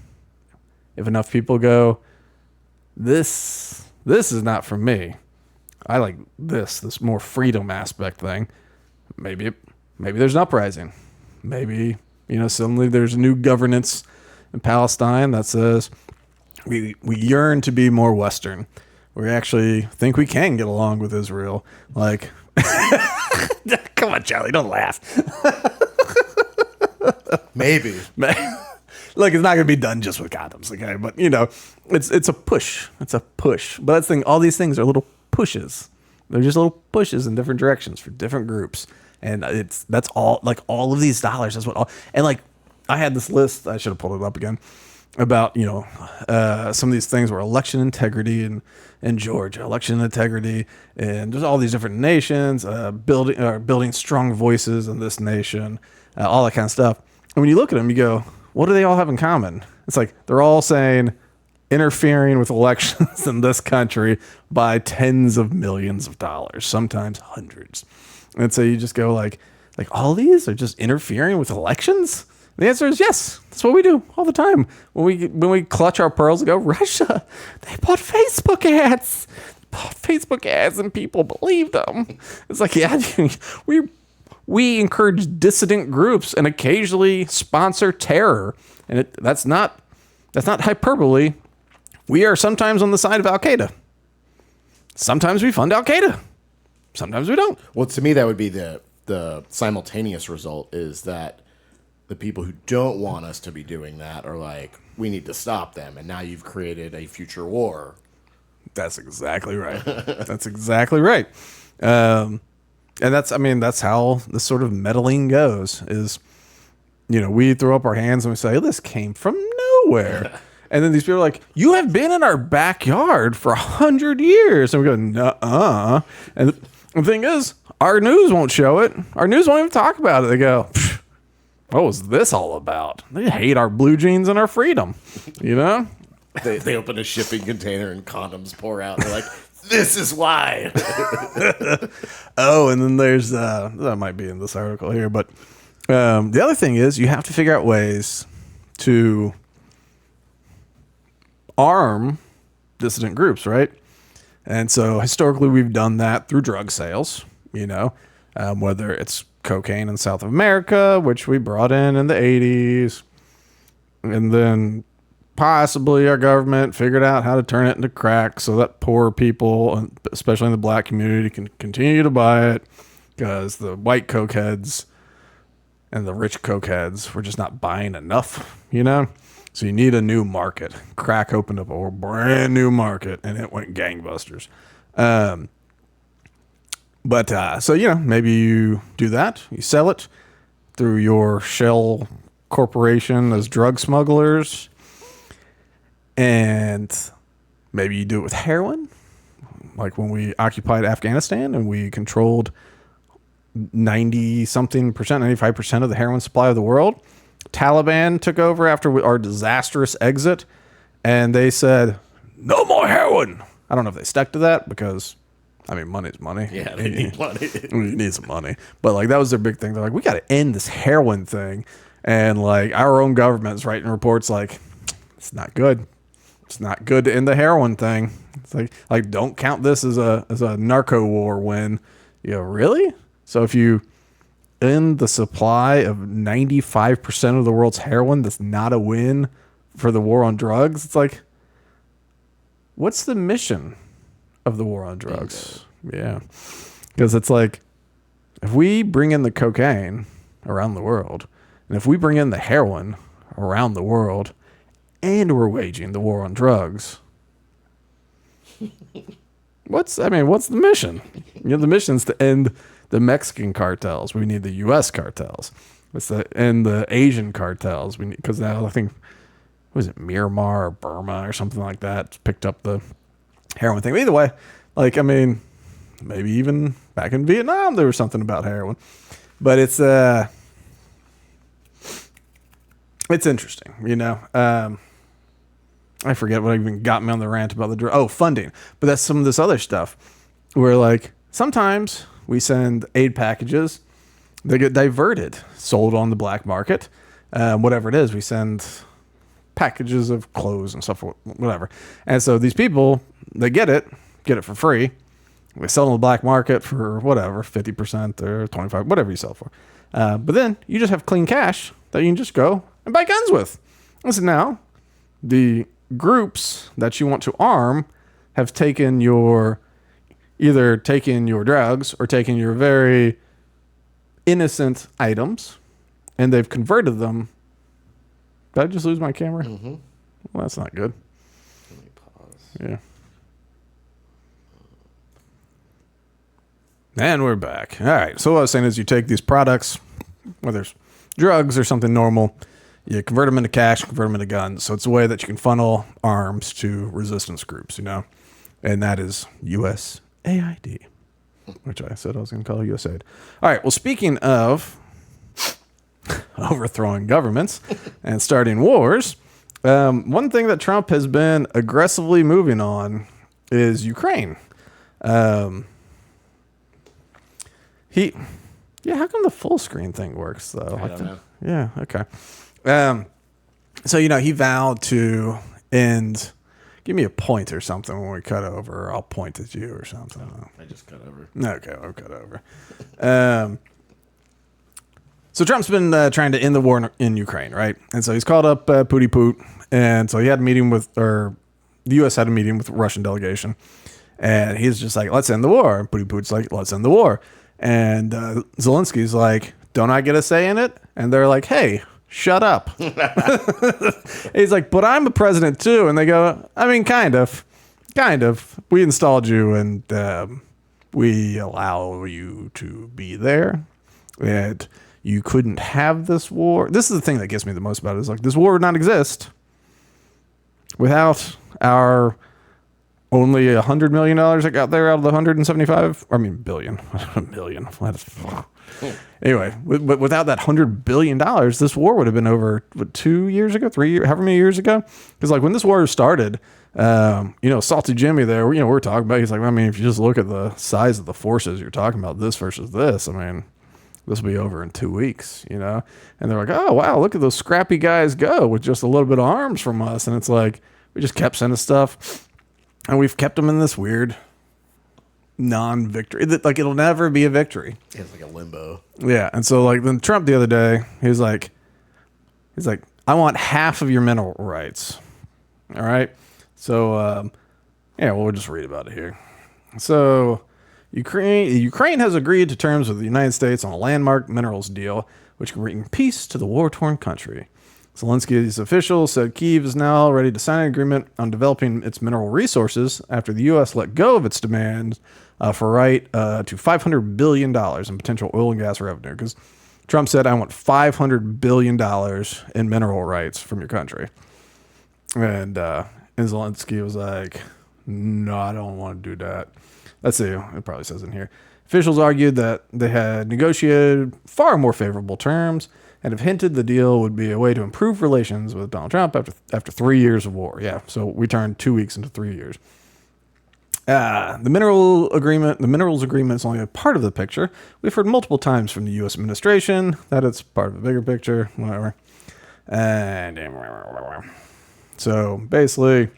if enough people go, this is not for me. I like this more freedom aspect thing. Maybe there's an uprising. Maybe, suddenly there's a new governance in Palestine that says, we yearn to be more Western. We actually think we can get along with Israel. Like, come on, Charlie, don't laugh. Maybe. Look, it's not going to be done just with condoms, okay? But, it's a push. It's a push. But that's the thing. All these things are little pushes. They're just little pushes in different directions for different groups. And that's all, like, all of these dollars. That's what all, and, like, I had this list. I should have pulled it up again. About some of these things were election integrity in Georgia, election integrity, and there's all these different nations building strong voices in this nation, all that kind of stuff. And when you look at them, you go, what do they all have in common? It's like they're all saying interfering with elections in this country by tens of millions of dollars, sometimes hundreds. And so you just go like, Like all these are just interfering with elections? The answer is yes. That's what we do all the time. When we clutch our pearls and go, Russia, they bought Facebook ads. Bought Facebook ads and people believed them. It's like, yeah, we encourage dissident groups and occasionally sponsor terror. And that's not hyperbole. We are sometimes on the side of Al Qaeda. Sometimes we fund Al Qaeda. Sometimes we don't. Well, to me, that would be the simultaneous result is that the people who don't want us to be doing that are like, we need to stop them. And now you've created a future war. That's exactly right. That's exactly right. And that's how the sort of meddling goes is, we throw up our hands and we say, this came from nowhere. And then these people are like, you have been in our backyard for 100 years. And we go, nuh-uh. And the thing is, our news won't show it. Our news won't even talk about it. They go, what was this all about? They hate our blue jeans and our freedom, They open a shipping container and condoms pour out. And they're like, this is why. Oh, and then there's, that might be in this article here, but the other thing is you have to figure out ways to arm dissident groups, right? And so historically we've done that through drug sales, whether it's cocaine in South America, which we brought in the 80s, and then possibly our government figured out how to turn it into crack so that poor people, especially in the black community, can continue to buy it because the white cokeheads and the rich cokeheads were just not buying enough, So you need a new market. Crack opened up a brand new market and it went gangbusters. Maybe you do that. You sell it through your shell corporation as drug smugglers. And maybe you do it with heroin. Like when we occupied Afghanistan and we controlled 90-something percent, 95% of the heroin supply of the world. Taliban took over after our disastrous exit, and they said, no more heroin. I don't know if they stuck to that because, money's money. Yeah, they need money. We need some money. But, that was their big thing. They're like, we got to end this heroin thing. And, our own government's writing reports like, it's not good. It's not good to end the heroin thing. It's like don't count this as a narco war when, really? So if you end the supply of 95% of the world's heroin, that's not a win for the war on drugs. It's like, what's the mission of the war on drugs? Yeah. Because it's like, if we bring in the cocaine around the world, and if we bring in the heroin around the world, and we're waging the war on drugs, what's the mission? The mission's to end the Mexican cartels. We need the U.S. cartels. It's to end the Asian cartels. We need, because now I think, was it Myanmar or Burma or something like that picked up the heroin thing. But either way, maybe even back in Vietnam there was something about heroin. But it's interesting, I forget what even got me on the rant about funding. But that's some of this other stuff where sometimes we send aid packages, they get diverted, sold on the black market, whatever it is. We send packages of clothes and stuff, whatever. And so these people, they get it for free. We sell on the black market for whatever, 50% or 25%, whatever you sell for. But then you just have clean cash that you can just go and buy guns with. Listen now, the groups that you want to arm have either taken your drugs or taken your very innocent items and they've converted them. Did I just lose my camera? Mm-hmm. Well, that's not good. Let me pause. Yeah. And we're back. All right. So what I was saying is you take these products, whether it's drugs or something normal, you convert them into cash, convert them into guns. So it's a way that you can funnel arms to resistance groups, and that is USAID, which I said I was going to call USAID. All right. Well, speaking of overthrowing governments and starting wars, one thing that Trump has been aggressively moving on is Ukraine. Yeah, how come the full screen thing works though? I don't know. Yeah, okay. So he vowed to end. Give me a point or something when we cut over. Or I'll point at you or something. I just cut over. Okay, I'll cut over. So Trump's been trying to end the war in Ukraine, right? And so he's called up Pooty Poot, and so he had a meeting the U.S. had a meeting with the Russian delegation, and he's just like, let's end the war. And Pooty Poot's like, let's end the war. And Zelensky's like, don't I get a say in it? And they're like, hey, shut up. He's like, but I'm a president too. And they go, I mean, kind of. We installed you and we allow you to be there. And you couldn't have this war. This is the thing that gets me the most about it. Is like, this war would not exist without our only $100 million that got there out of the 175. I mean, billion, million. Anyway, without that $100 billion, this war would have been over 2 years ago, 3 years, however many years ago. Because like when this war started, Salty Jimmy there, we're talking about. He's like, I mean, if you just look at the size of the forces you're talking about, this versus this, I mean, this will be over in 2 weeks, And they're like, oh wow, look at those scrappy guys go with just a little bit of arms from us, and it's like we just kept sending stuff. And we've kept them in this weird non-victory. Like, it'll never be a victory. It's like a limbo. Yeah. And so, like, then Trump the other day, he's like, I want half of your mineral rights. All right. So, we'll just read about it here. So, Ukraine has agreed to terms with the United States on a landmark minerals deal, which can bring peace to the war-torn country. Zelensky's officials said Kyiv is now ready to sign an agreement on developing its mineral resources after the U.S. let go of its demand for right to $500 billion in potential oil and gas revenue. Because Trump said, I want $500 billion in mineral rights from your country. And Zelensky was like, no, I don't want to do that. Let's see. It probably says in here. Officials argued that they had negotiated far more favorable terms and have hinted the deal would be a way to improve relations with Donald Trump after 3 years of war. Yeah, so we turned 2 weeks into 3 years. The minerals agreement is only a part of the picture. We've heard multiple times from the U.S. administration that it's part of a bigger picture, whatever. And so basically,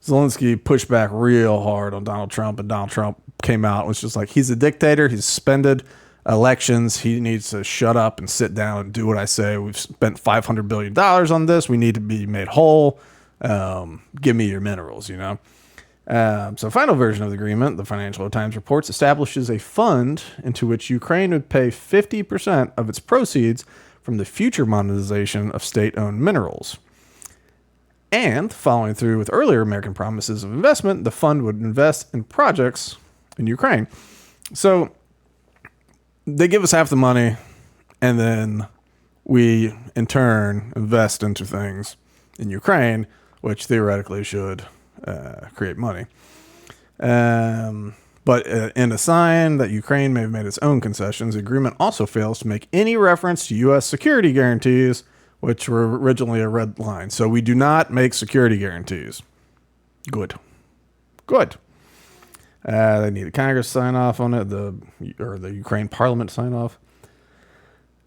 Zelensky pushed back real hard on Donald Trump, and Donald Trump came out and was just like, he's a dictator. He's suspended elections. He needs to shut up and sit down and do what I say. We've spent $500 billion on this. We need to be made whole. Give me your minerals, So final version of the agreement, the Financial Times reports, establishes a fund into which Ukraine would pay 50% of its proceeds from the future monetization of state-owned minerals. And following through with earlier American promises of investment, the fund would invest in projects in Ukraine. So they give us half the money, and then we, in turn, invest into things in Ukraine, which theoretically should create money. But in a sign that Ukraine may have made its own concessions, the agreement also fails to make any reference to U.S. security guarantees, which were originally a red line. So we do not make security guarantees. Good. They need the Congress to sign off on it, the Ukraine Parliament to sign off.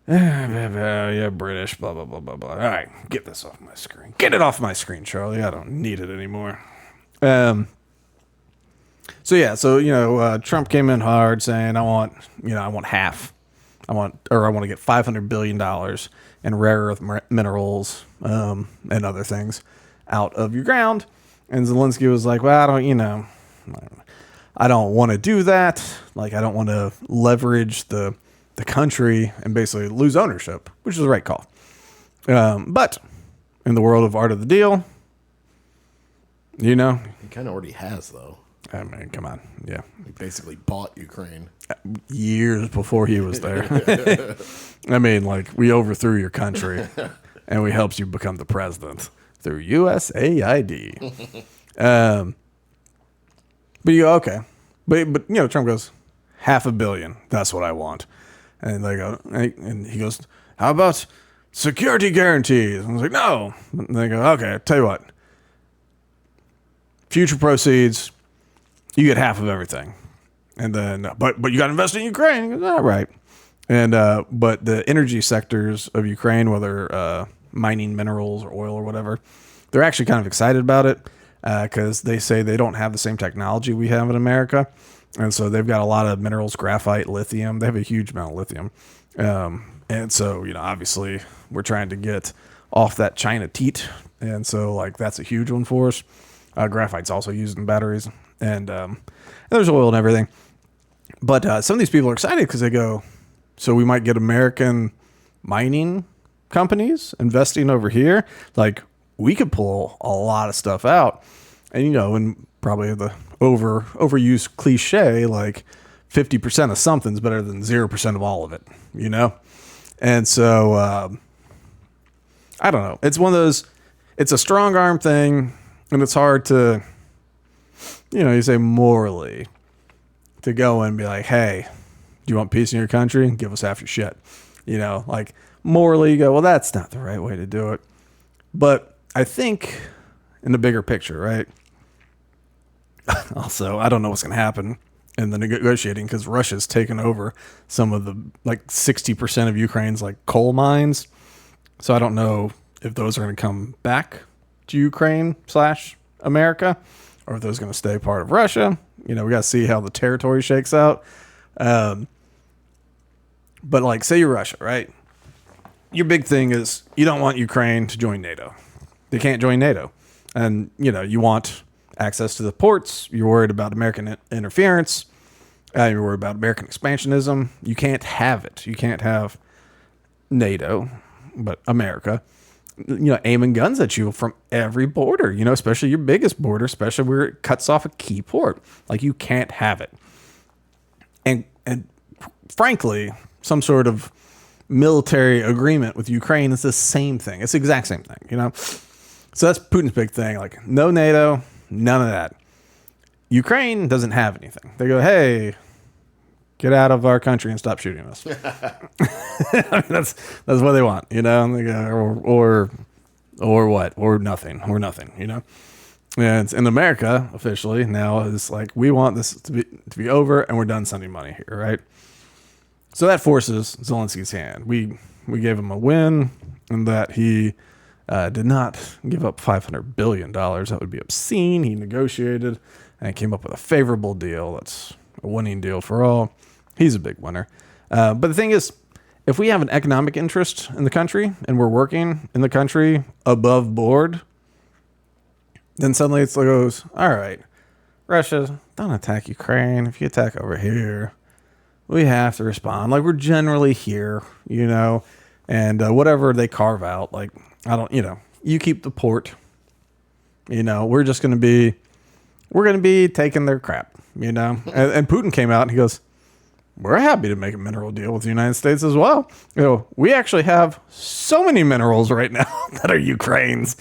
Yeah, British, blah, blah, blah, blah, blah. All right, get this off my screen. Get it off my screen, Charlie. I don't need it anymore. Trump came in hard saying, I want half. I want to get $500 billion in rare earth minerals and other things out of your ground. And Zelensky was like, well, I don't want to do that. Like, I don't want to leverage the country and basically lose ownership, which is the right call. But in the world of art of the deal, he kind of already has, though. I mean, come on. Yeah. He basically bought Ukraine years before he was there. I mean, like, we overthrew your country and we helped you become the president through USAID. But you go, okay. But Trump goes, $500 million. That's what I want. And they go, and he goes, how about security guarantees? And I was like, no. And they go, okay, tell you what. Future proceeds, you get half of everything. And then, but you got to invest in Ukraine. He goes, all right. And, but the energy sectors of Ukraine, whether mining minerals or oil or whatever, they're actually kind of excited about it because they say they don't have the same technology we have in America. And so they've got a lot of minerals, graphite, lithium. They have a huge amount of lithium. And so, obviously we're trying to get off that China teat. And so like, that's a huge one for us. Graphite's also used in batteries and there's oil and everything. But some of these people are excited because they go, so we might get American mining companies investing over here. Like we could pull a lot of stuff out. And, and probably the overused cliche, like 50% of something's better than 0% of all of it, And so, I don't know. It's one of those, it's a strong arm thing and it's hard to, you say morally to go and be like, hey, do you want peace in your country? Give us half your shit. Like morally you go, well, that's not the right way to do it. But I think in the bigger picture, right? Also, I don't know what's going to happen in the negotiating because Russia's taken over some of the 60% of Ukraine's coal mines. So I don't know if those are going to come back to Ukraine / America or if those are going to stay part of Russia. We got to see how the territory shakes out. But say you're Russia, right? Your big thing is you don't want Ukraine to join NATO. They can't join NATO. And, you want access to the ports. You're worried about American interference. You're worried about American expansionism. You can't have it. You can't have NATO, but America, aiming guns at you from every border, especially your biggest border, especially where it cuts off a key port. You can't have it. And frankly, some sort of military agreement with Ukraine is the same thing. It's the exact same thing, So that's Putin's big thing. No NATO, none of that. Ukraine doesn't have anything. They go, hey, get out of our country and stop shooting us. That's what they want, And they go, or what? Or nothing. Or nothing, And in America, officially, now is we want this to be over and we're done sending money here, right? So that forces Zelensky's hand. We gave him a win in that he did not give up $500 billion. That would be obscene. He negotiated and came up with a favorable deal. That's a winning deal for all. He's a big winner. But the thing is, if we have an economic interest in the country and we're working in the country above board, then suddenly it goes, all right, Russia, don't attack Ukraine. If you attack over here, we have to respond. We're generally here, and whatever they carve out, you keep the port, we're just going to be taking their crap, and Putin came out and he goes, we're happy to make a mineral deal with the United States as well. We actually have so many minerals right now that are Ukraine's.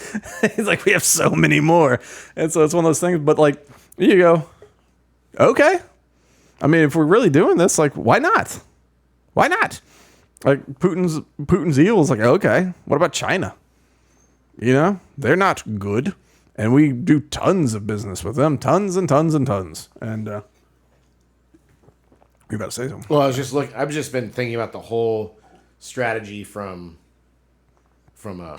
He's like, we have so many more. And so it's one of those things, but you go, okay. I mean, if we're really doing this, why not? Why not? Putin's eel is okay, what about China? They're not good. And we do tons of business with them, tons and tons and tons. And you about to say something? Well, I've just been thinking about the whole strategy from a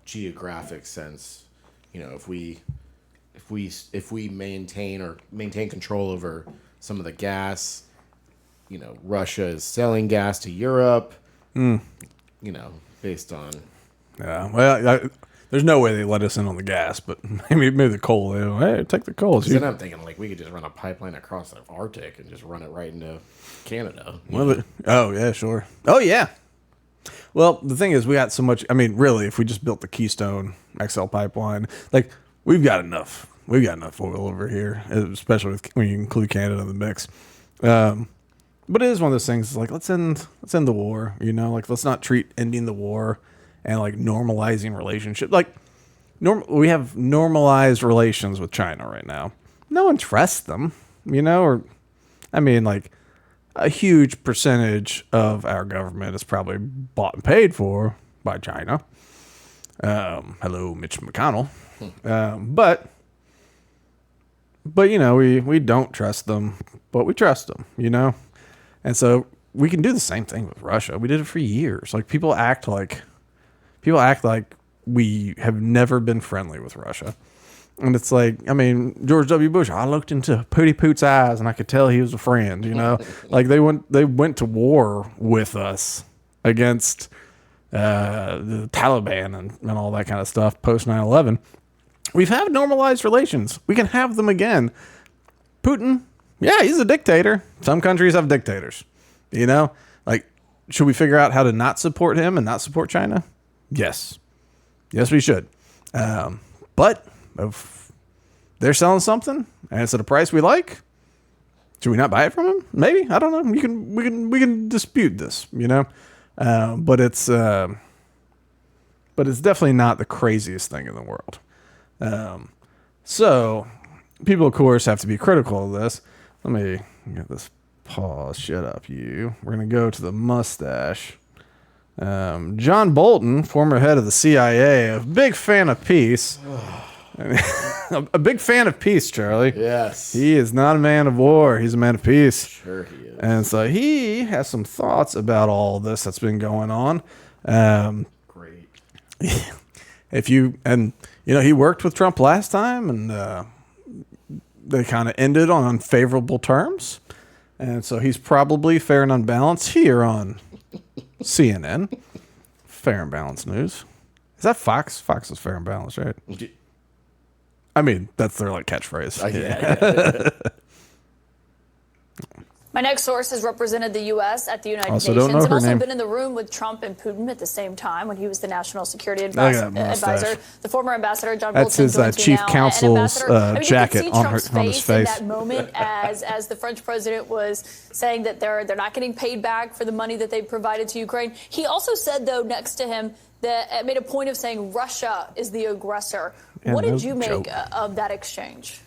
geographic sense. If we maintain control over some of the gas, Russia is selling gas to Europe. Based on. Yeah, well, there's no way they let us in on the gas, but maybe the coal. Hey, take the coal. Then I'm thinking we could just run a pipeline across the Arctic and just run it right into Canada. Well, oh yeah, sure. Oh yeah. Well, the thing is, we got so much. I mean, really, if we just built the Keystone XL pipeline, we've got enough. We've got enough oil over here, especially when you include Canada in the mix. But it is one of those things. Let's end the war. Let's not treat ending the war and normalizing relationship. We have normalized relations with China right now. No one trusts them, a huge percentage of our government is probably bought and paid for by China. Hello, Mitch McConnell. But but we don't trust them, but we trust them, and so we can do the same thing with Russia. We did it for years. Like people act like we have never been friendly with Russia. And it's like, I mean, George W. Bush, I looked into Pooty Poot's eyes and I could tell he was a friend, like they went to war with us against the Taliban and all that kind of stuff post 9/11. We've had normalized relations. We can have them again. Putin, yeah, he's a dictator. Some countries have dictators, like, should we figure out how to not support him and not support China? Yes, we should. But if they're selling something and it's at a price we like, should we not buy it from them? Maybe. I don't know. We can dispute this, but it's definitely not the craziest thing in the world. So people, of course, have to be critical of this. Let me get this pause. Shut up, you. We're going to go to the mustache. John Bolton, former head of the CIA, a big fan of peace. A big fan of peace, Charlie. Yes. He is not a man of war. He's a man of peace. Sure he is. And so he has some thoughts about all this that's been going on. Great. He worked with Trump last time, and they kind of ended on unfavorable terms. And so he's probably fair and unbalanced here on CNN. Fair and balanced news. Is that Fox? Fox is fair and balanced, right? I mean, that's their catchphrase. Yeah. My next source has represented the U.S. at the United Also Nations don't know and her also name. been in the room with Trump and Putin at the same time when he was the national security Look at that advisor. mustache. The former ambassador John That's Bolton his joins me chief now. And counsel's Ambassador, jacket you could see on his face. in that moment as the French president was saying that they're not getting paid back for the money that they provided to Ukraine. He also said, though, next to him, that made a point of saying Russia is the aggressor. Yeah, what no did you make joke. of that exchange?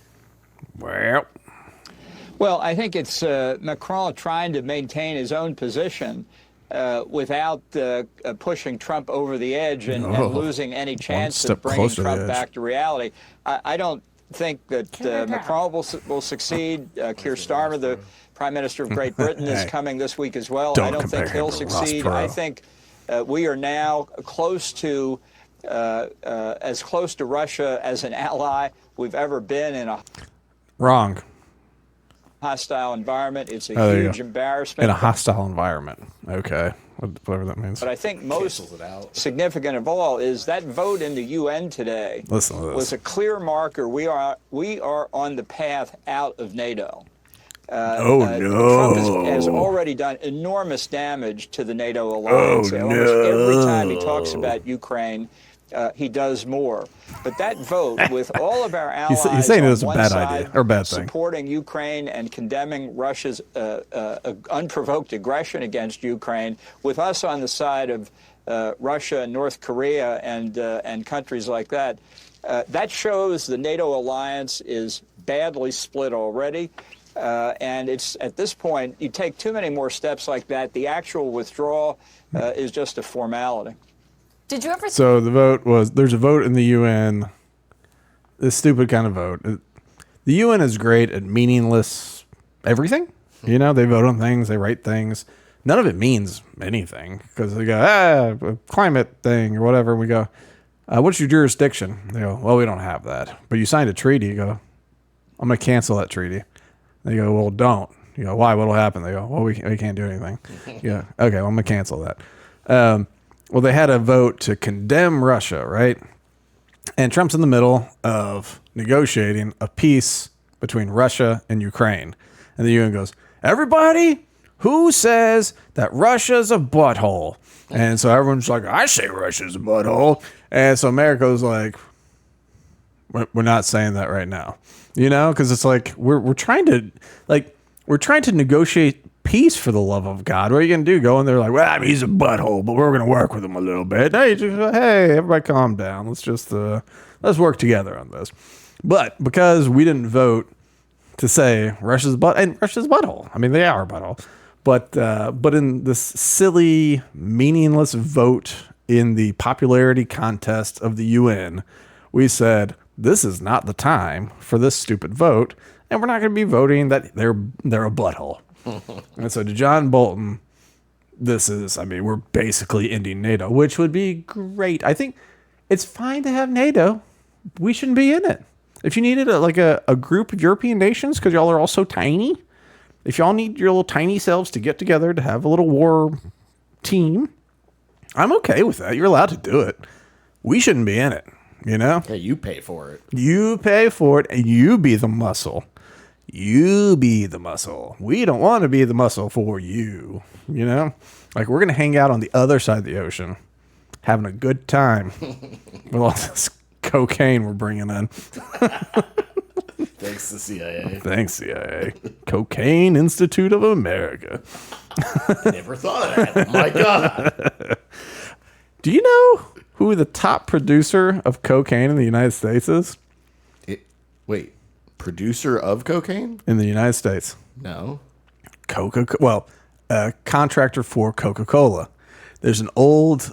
Well, I think it's Macron trying to maintain his own position without pushing Trump over the edge and losing any chance step of bringing closer to the Trump edge. back to reality. I don't think that Macron will succeed. Keir Starmer, the Prime Minister of Great Britain, is coming this week as well. Don't I don't compare think he'll him to Ross succeed. Perot. I think we are now close to as close to Russia as an ally we've ever been in a Wrong. hostile environment. It's a Oh, there you huge go. embarrassment. In a hostile environment. Okay. Whatever that means. But I think most Cancels it out. significant of all is that vote in the UN today Listen to this. was a clear marker. We are on the path out of NATO. Trump has already done enormous damage to the NATO alliance. Almost every time he talks about Ukraine, he does more. But that vote, with all of our allies He's saying it on was a one bad side idea, or a bad thing. supporting Ukraine and condemning Russia's unprovoked aggression against Ukraine, with us on the side of Russia and North Korea and countries like that, that shows the NATO alliance is badly split already. And it's at this point, you take too many more steps like that, the actual withdrawal is just a formality. Did you ever So the vote was, there's a vote in the UN, this stupid kind of vote. The UN is great at meaningless everything. They vote on things, they write things. None of it means anything because they go, a climate thing or whatever. And we go, what's your jurisdiction? They go, well, we don't have that. But you signed a treaty. You go, I'm going to cancel that treaty. They go, well, don't. You go, why? What'll happen? They go, well, we can't do anything. Yeah. Okay, well, I'm going to cancel that. Well, they had a vote to condemn Russia, right? And Trump's in the middle of negotiating a peace between Russia and Ukraine. And the UN goes, everybody who says that Russia's a butthole? And so everyone's like, I say Russia's a butthole. And so America's like, we're not saying that right now. Because it's like we're trying to negotiate peace for the love of God. What are you gonna do? Go in there like, well, he's a butthole, but we're gonna work with him a little bit. Hey, everybody, calm down. Let's just let's work together on this. But because we didn't vote to say Russia's butthole. I mean, they are a butthole. But in this silly, meaningless vote in the popularity contest of the UN, we said this is not the time for this stupid vote, and we're not going to be voting that they're a butthole. And so to John Bolton, we're basically ending NATO, which would be great. I think it's fine to have NATO. We shouldn't be in it. If you needed a group of European nations, because y'all are all so tiny, if y'all need your little tiny selves to get together to have a little war team, I'm okay with that. You're allowed to do it. We shouldn't be in it, you know? Yeah, you pay for it. You pay for it, and you be the muscle. You be the muscle. We don't want to be the muscle for you, you know? Like, we're going to hang out on the other side of the ocean, having a good time with all this cocaine we're bringing in. Thanks to CIA. Thanks, CIA. Cocaine Institute of America. Never thought of that. My God. Do you know who the top producer of cocaine in the United States is? Wait, producer of cocaine? In the United States. No. A contractor for Coca-Cola. There's an old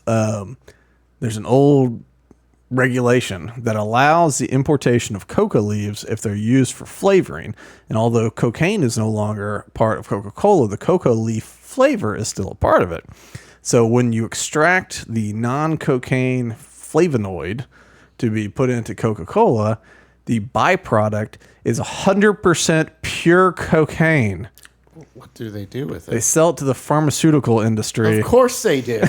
regulation that allows the importation of coca leaves if they're used for flavoring. And although cocaine is no longer part of Coca-Cola, the coca leaf flavor is still a part of it. So when you extract the non-cocaine flavonoid to be put into Coca-Cola, the byproduct is 100% pure cocaine. What do they do with it? They sell it to the pharmaceutical industry. Of course they do.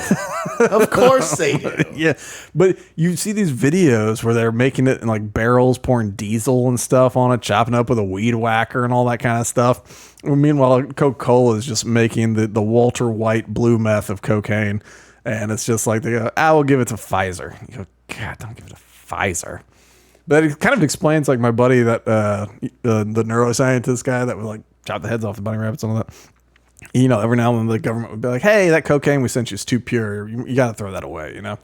Of course they do. Yeah, but you see these videos where they're making it in like barrels, pouring diesel and stuff on it, chopping up with a weed whacker and all that kind of stuff. Meanwhile, Coca-Cola is just making the Walter White blue meth of cocaine, and it's just like they go, "I will give it to Pfizer." You go, "God, don't give it to Pfizer." But it kind of explains, like my buddy that the neuroscientist guy that was like chop the heads off the bunny rabbits and all that. You know, every now and then the government would be like, "Hey, that cocaine we sent you is too pure. You got to throw that away," you know?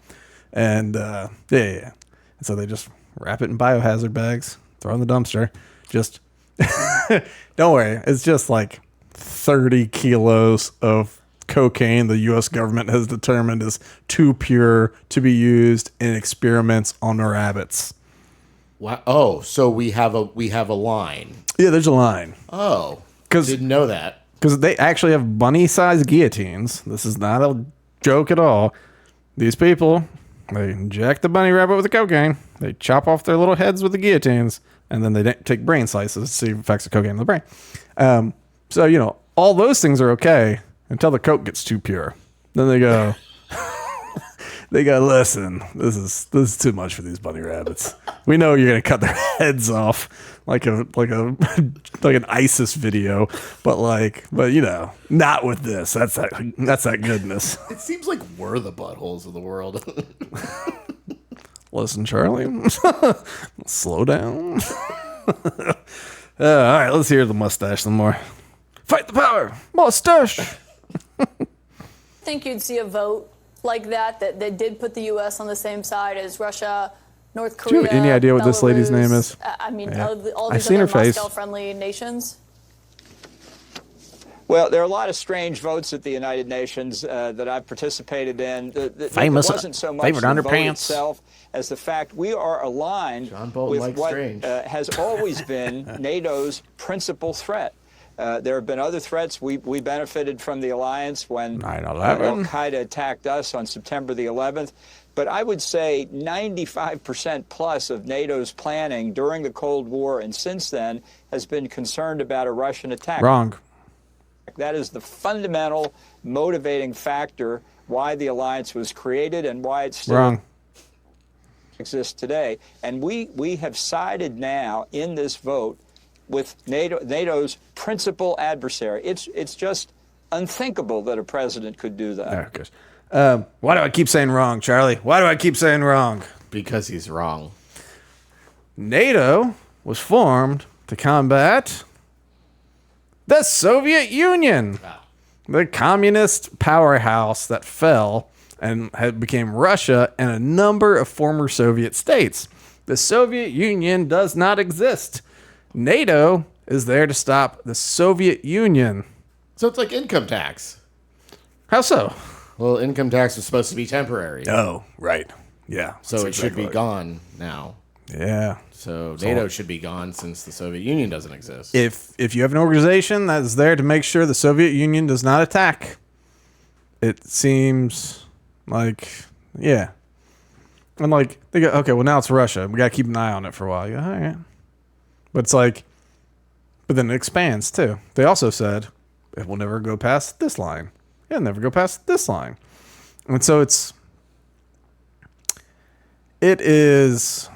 And yeah. And so they just wrap it in biohazard bags, throw it in the dumpster. Just don't worry. It's just like 30 kilos of cocaine the U.S. government has determined is too pure to be used in experiments on rabbits. Wow. Oh, so we have a line. Yeah, there's a line. Oh, didn't know that. Because they actually have bunny-sized guillotines. This is not a joke at all. These people, they inject the bunny rabbit with the cocaine. They chop off their little heads with the guillotines, and then they take brain slices to see the effects of cocaine in the brain. So, you know, all those things are okay until the coke gets too pure. Then they go, listen, this is too much for these bunny rabbits. We know you're gonna cut their heads off like an ISIS video, but you know, not with this. That's that goodness. It seems like we're the buttholes of the world. Listen, Charlie, slow down. All right, let's hear the mustache some more. Fight the power, mustache. Think you'd see a vote like that did put the U.S. on the same side as Russia, North Korea. Do you have any idea what this lady's name is? I mean, Yeah. all I've these seen other her face. Moscow-friendly nations. Well, there are a lot of strange votes at the United Nations that I've participated in. Famous, it wasn't so much favorite the vote underpants. itself as the fact we are aligned John Bolton with likes what strange. has always been NATO's principal threat. There have been other threats. We benefited from the alliance when 9/11. Al-Qaeda attacked us on September the 11th. But I would say 95% plus of NATO's planning during the Cold War and since then has been concerned about a Russian attack. Wrong. That is the fundamental motivating factor why the alliance was created and why it still Wrong. exists today. And we have sided now in this vote with NATO's principal adversary. It's just unthinkable that a president could do that. There it goes. Why do I keep saying wrong, Charlie? Why do I keep saying wrong? Because he's wrong. NATO was formed to combat the Soviet Union, the communist powerhouse that fell and became Russia and a number of former Soviet states. The Soviet Union does not exist. NATO is there to stop the Soviet Union. So it's like income tax. How so? Well, income tax was supposed to be temporary. Oh, right. Yeah. So that's it should be exactly right. gone now. Yeah. So NATO should be gone since the Soviet Union doesn't exist. If you have an organization that is there to make sure the Soviet Union does not attack, it seems like, yeah. And like, they go, okay, well, now it's Russia. We got to keep an eye on it for a while. You go, all right. But it's like, but then it expands too. They also said it will never go past this line. It'll never go past this line. And so it is,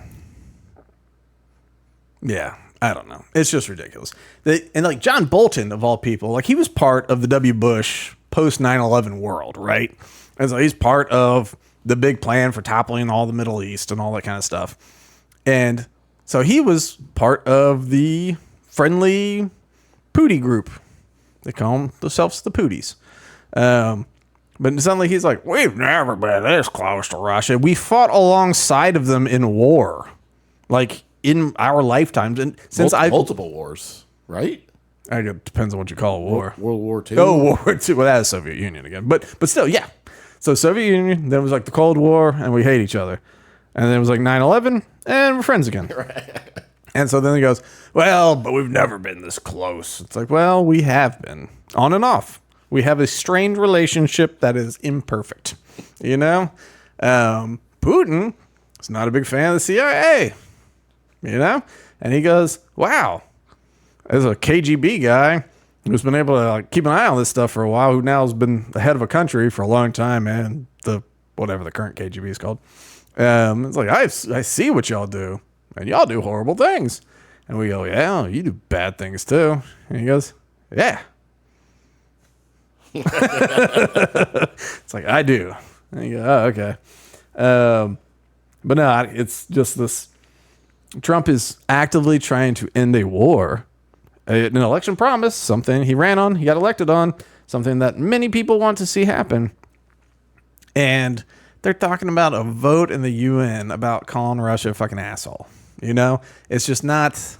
yeah, I don't know. It's just ridiculous. And like John Bolton, of all people, like he was part of the W. Bush post 9/11 world, right? And so he's part of the big plan for toppling all the Middle East and all that kind of stuff. And so he was part of the friendly Pootie group. They call themselves the Pooties. But suddenly he's like, we've never been this close to Russia. We fought alongside of them in war, like in our lifetimes. And since multiple wars, right? I guess it depends on what you call a war. World War II. Oh, World War II. Well, that is Soviet Union again. But still, yeah. So Soviet Union, then it was like the Cold War, and we hate each other. And then it was like 9/11, and we're friends again. Right. And so then he goes, well, but we've never been this close. It's like, well, we have been on and off. We have a strained relationship that is imperfect, you know? Putin is not a big fan of the CIA, you know? And he goes, wow, as a KGB guy who's been able to keep an eye on this stuff for a while, who now has been the head of a country for a long time, man, whatever the current KGB is called. It's like, I see what y'all do, and y'all do horrible things. And we go, yeah, you do bad things too. And he goes, yeah. It's like, I do. And you go, oh, okay. But no, it's just this. Trump is actively trying to end a war, an election promise, something he ran on, he got elected on, something that many people want to see happen. And they're talking about a vote in the UN about calling Russia a fucking asshole. You know, it's just not,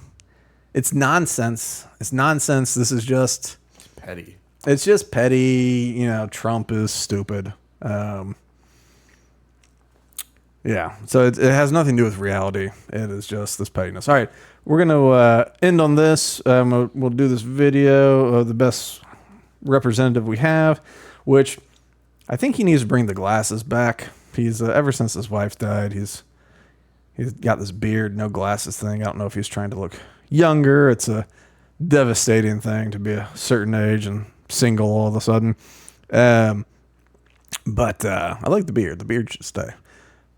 it's nonsense. It's nonsense. This is just petty. It's just petty. You know, Trump is stupid. Yeah. So it has nothing to do with reality. It is just this pettiness. All right. We're going to end on this. We'll do this video of the best representative we have, which I think he needs to bring the glasses back. He's ever since his wife died, he's got this beard, no glasses thing. I don't know if he's trying to look younger. It's a devastating thing to be a certain age and single all of a sudden. But I like the beard. The beard should stay.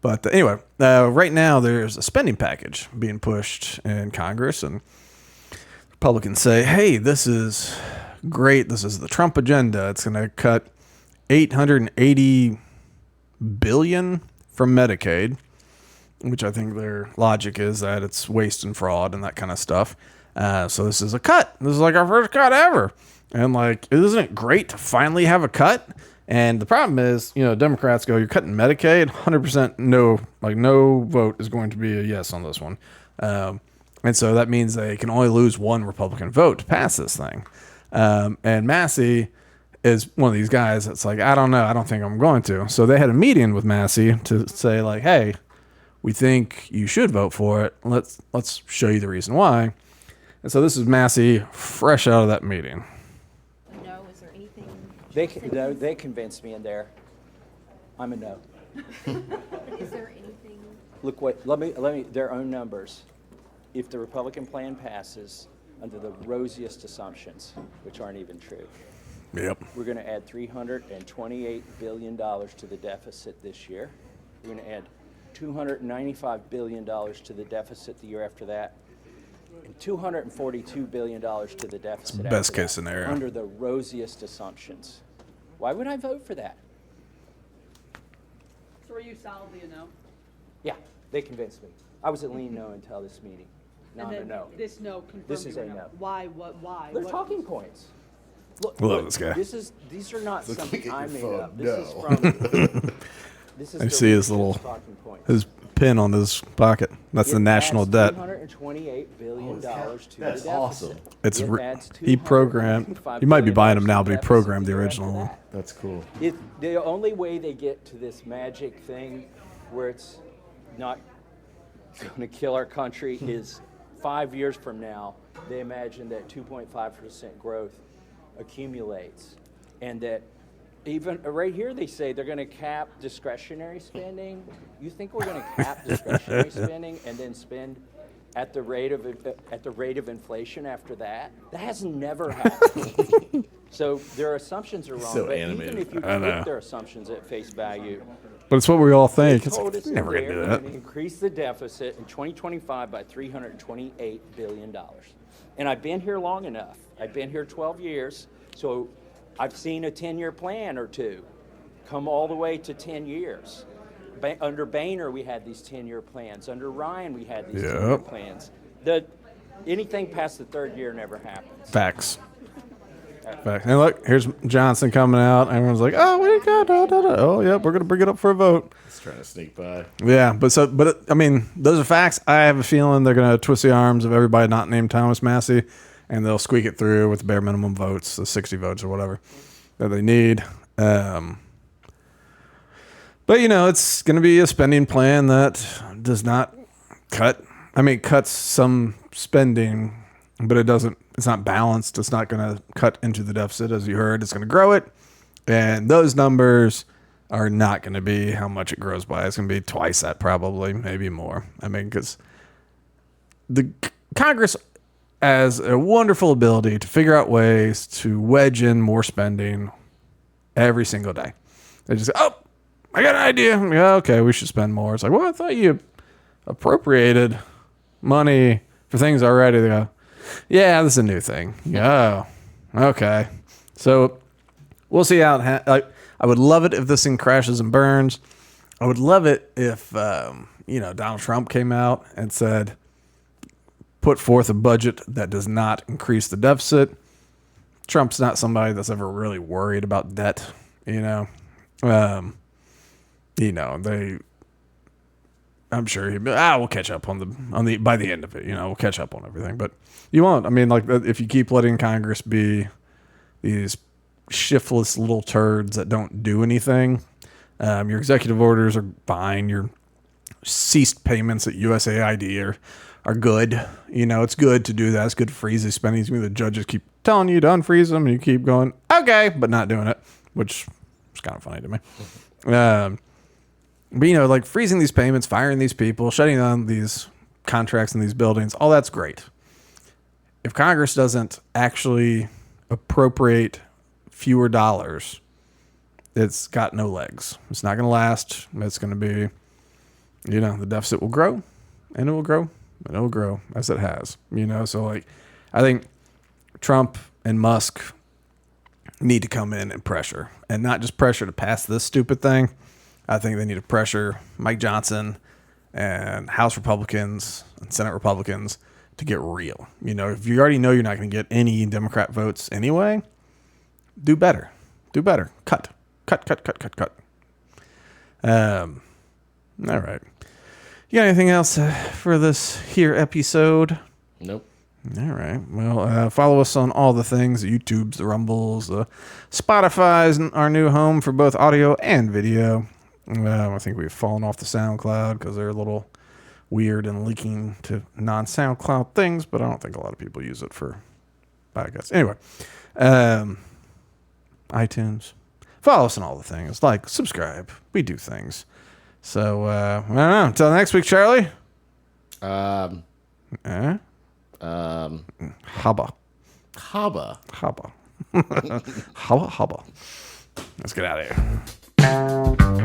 But anyway, right now there's a spending package being pushed in Congress, and Republicans say, hey, this is great. This is the Trump agenda. It's going to cut $880 billion from Medicaid, which I think their logic is that it's waste and fraud and that kind of stuff. So this is a cut. This is like our first cut ever. And like, isn't it great to finally have a cut? And the problem is, you know, Democrats go, you're cutting Medicaid, 100% no vote is going to be a yes on this one. And so that means they can only lose one Republican vote to pass this thing. And Massey is one of these guys that's like, I don't know. I don't think I'm going to. So they had a meeting with Massey to say like, hey, we think you should vote for it. Let's show you the reason why. And so this is Massey fresh out of that meeting. No, is there anything? They convinced me in there. I'm a no. Is there anything? Look what, let me, their own numbers. If the Republican plan passes under the rosiest assumptions, which aren't even true, Yep. we're going to add $328 billion to the deficit this year. We're going to add $295 billion to the deficit the year after that, and $242 billion to the deficit Best after case that, scenario. under the rosiest assumptions. Why would I vote for that? So are you solidly a no? Yeah, they convinced me. I was at lean no until this meeting. Now I'm a no. This no confirmed. This is you're a no. no. Why? Why? They're What- talking points. Love this guy. These are not Look something at I your made phone. up. This No. is from. This is I the see his richest little talking points. his pin on his pocket. That's the national debt. $328 billion to that's the deficit. awesome. It's It re- adds he programmed. $295 You might be billion buying them to now, the but he deficit programmed the the year after original one. that. That's cool. The only way they get to this magic thing where it's not it's going to kill our country is 5 years from now, they imagine that 2.5% growth accumulates. And that even right here, they say they're going to cap discretionary spending. You think we're going to cap discretionary spending and then spend at the rate of inflation after that? That has never happened. So their assumptions are wrong. So but animated. even if you take their assumptions at face value, But it's what we all think. they It's told like, us never they're going to do going that. to increase the deficit in 2025 by $328 billion. And I've been here long enough. I've been here 12 years, so I've seen a 10-year plan or two come all the way to 10 years. Under Boehner, we had these 10-year plans. Under Ryan, we had these 10-year plans. Anything past the third year never happens. Facts. And look, here's Johnson coming out. Everyone's like, "Oh, what do you got? Da, da, da. Oh, yep, we're gonna bring it up for a vote." He's trying to sneak by. Yeah, but I mean, those are facts. I have a feeling they're gonna twist the arms of everybody not named Thomas Massey, and they'll squeak it through with the bare minimum votes, the 60 votes or whatever that they need. But it's gonna be a spending plan that does not cuts some spending, but it's not balanced. It's not going to cut into the deficit, as you heard. It's going to grow it. And those numbers are not going to be how much it grows by. It's going to be twice that, probably, maybe more. I mean, because the Congress has a wonderful ability to figure out ways to wedge in more spending every single day. They just say, I got an idea. Yeah, okay, we should spend more. It's like, well, I thought you appropriated money for things already. They go, yeah, this is a new thing. Oh, okay. So we'll see how I would love it if this thing crashes and burns. I would love it if, Donald Trump came out and said, put forth a budget that does not increase the deficit. Trump's not somebody that's ever really worried about debt, I'm sure we'll catch up by the end of it. We'll catch up on everything. But you won't. I mean, like, if you keep letting Congress be these shiftless little turds that don't do anything, your executive orders are fine. Your ceased payments at USAID are good. It's good to do that. It's good to freeze these spending. The judges keep telling you to unfreeze them, and you keep going, okay, but not doing it, which is kind of funny to me. But, like freezing these payments, firing these people, shutting down these contracts in these buildings, all that's great. If Congress doesn't actually appropriate fewer dollars, it's got no legs. It's not going to last. It's going to be, the deficit will grow, and it will grow, and it will grow as it has. So like, I think Trump and Musk need to come in and pressure, and not just pressure to pass this stupid thing. I think they need to pressure Mike Johnson and House Republicans and Senate Republicans to get real. If you already know you're not going to get any Democrat votes anyway, do better. Do better. Cut. All right. You got anything else for this here episode? Nope. All right. Well, follow us on all the things, the YouTubes, the Rumbles, the Spotify's our new home for both audio and video. I think we've fallen off the SoundCloud because they're a little weird and leaking to non-SoundCloud things, but I don't think a lot of people use it for podcasts. Anyway, iTunes. Follow us on all the things. Like, subscribe. We do things. So, I don't know. Until next week, Charlie. Haba. Haba. Haba. Let's get out of here.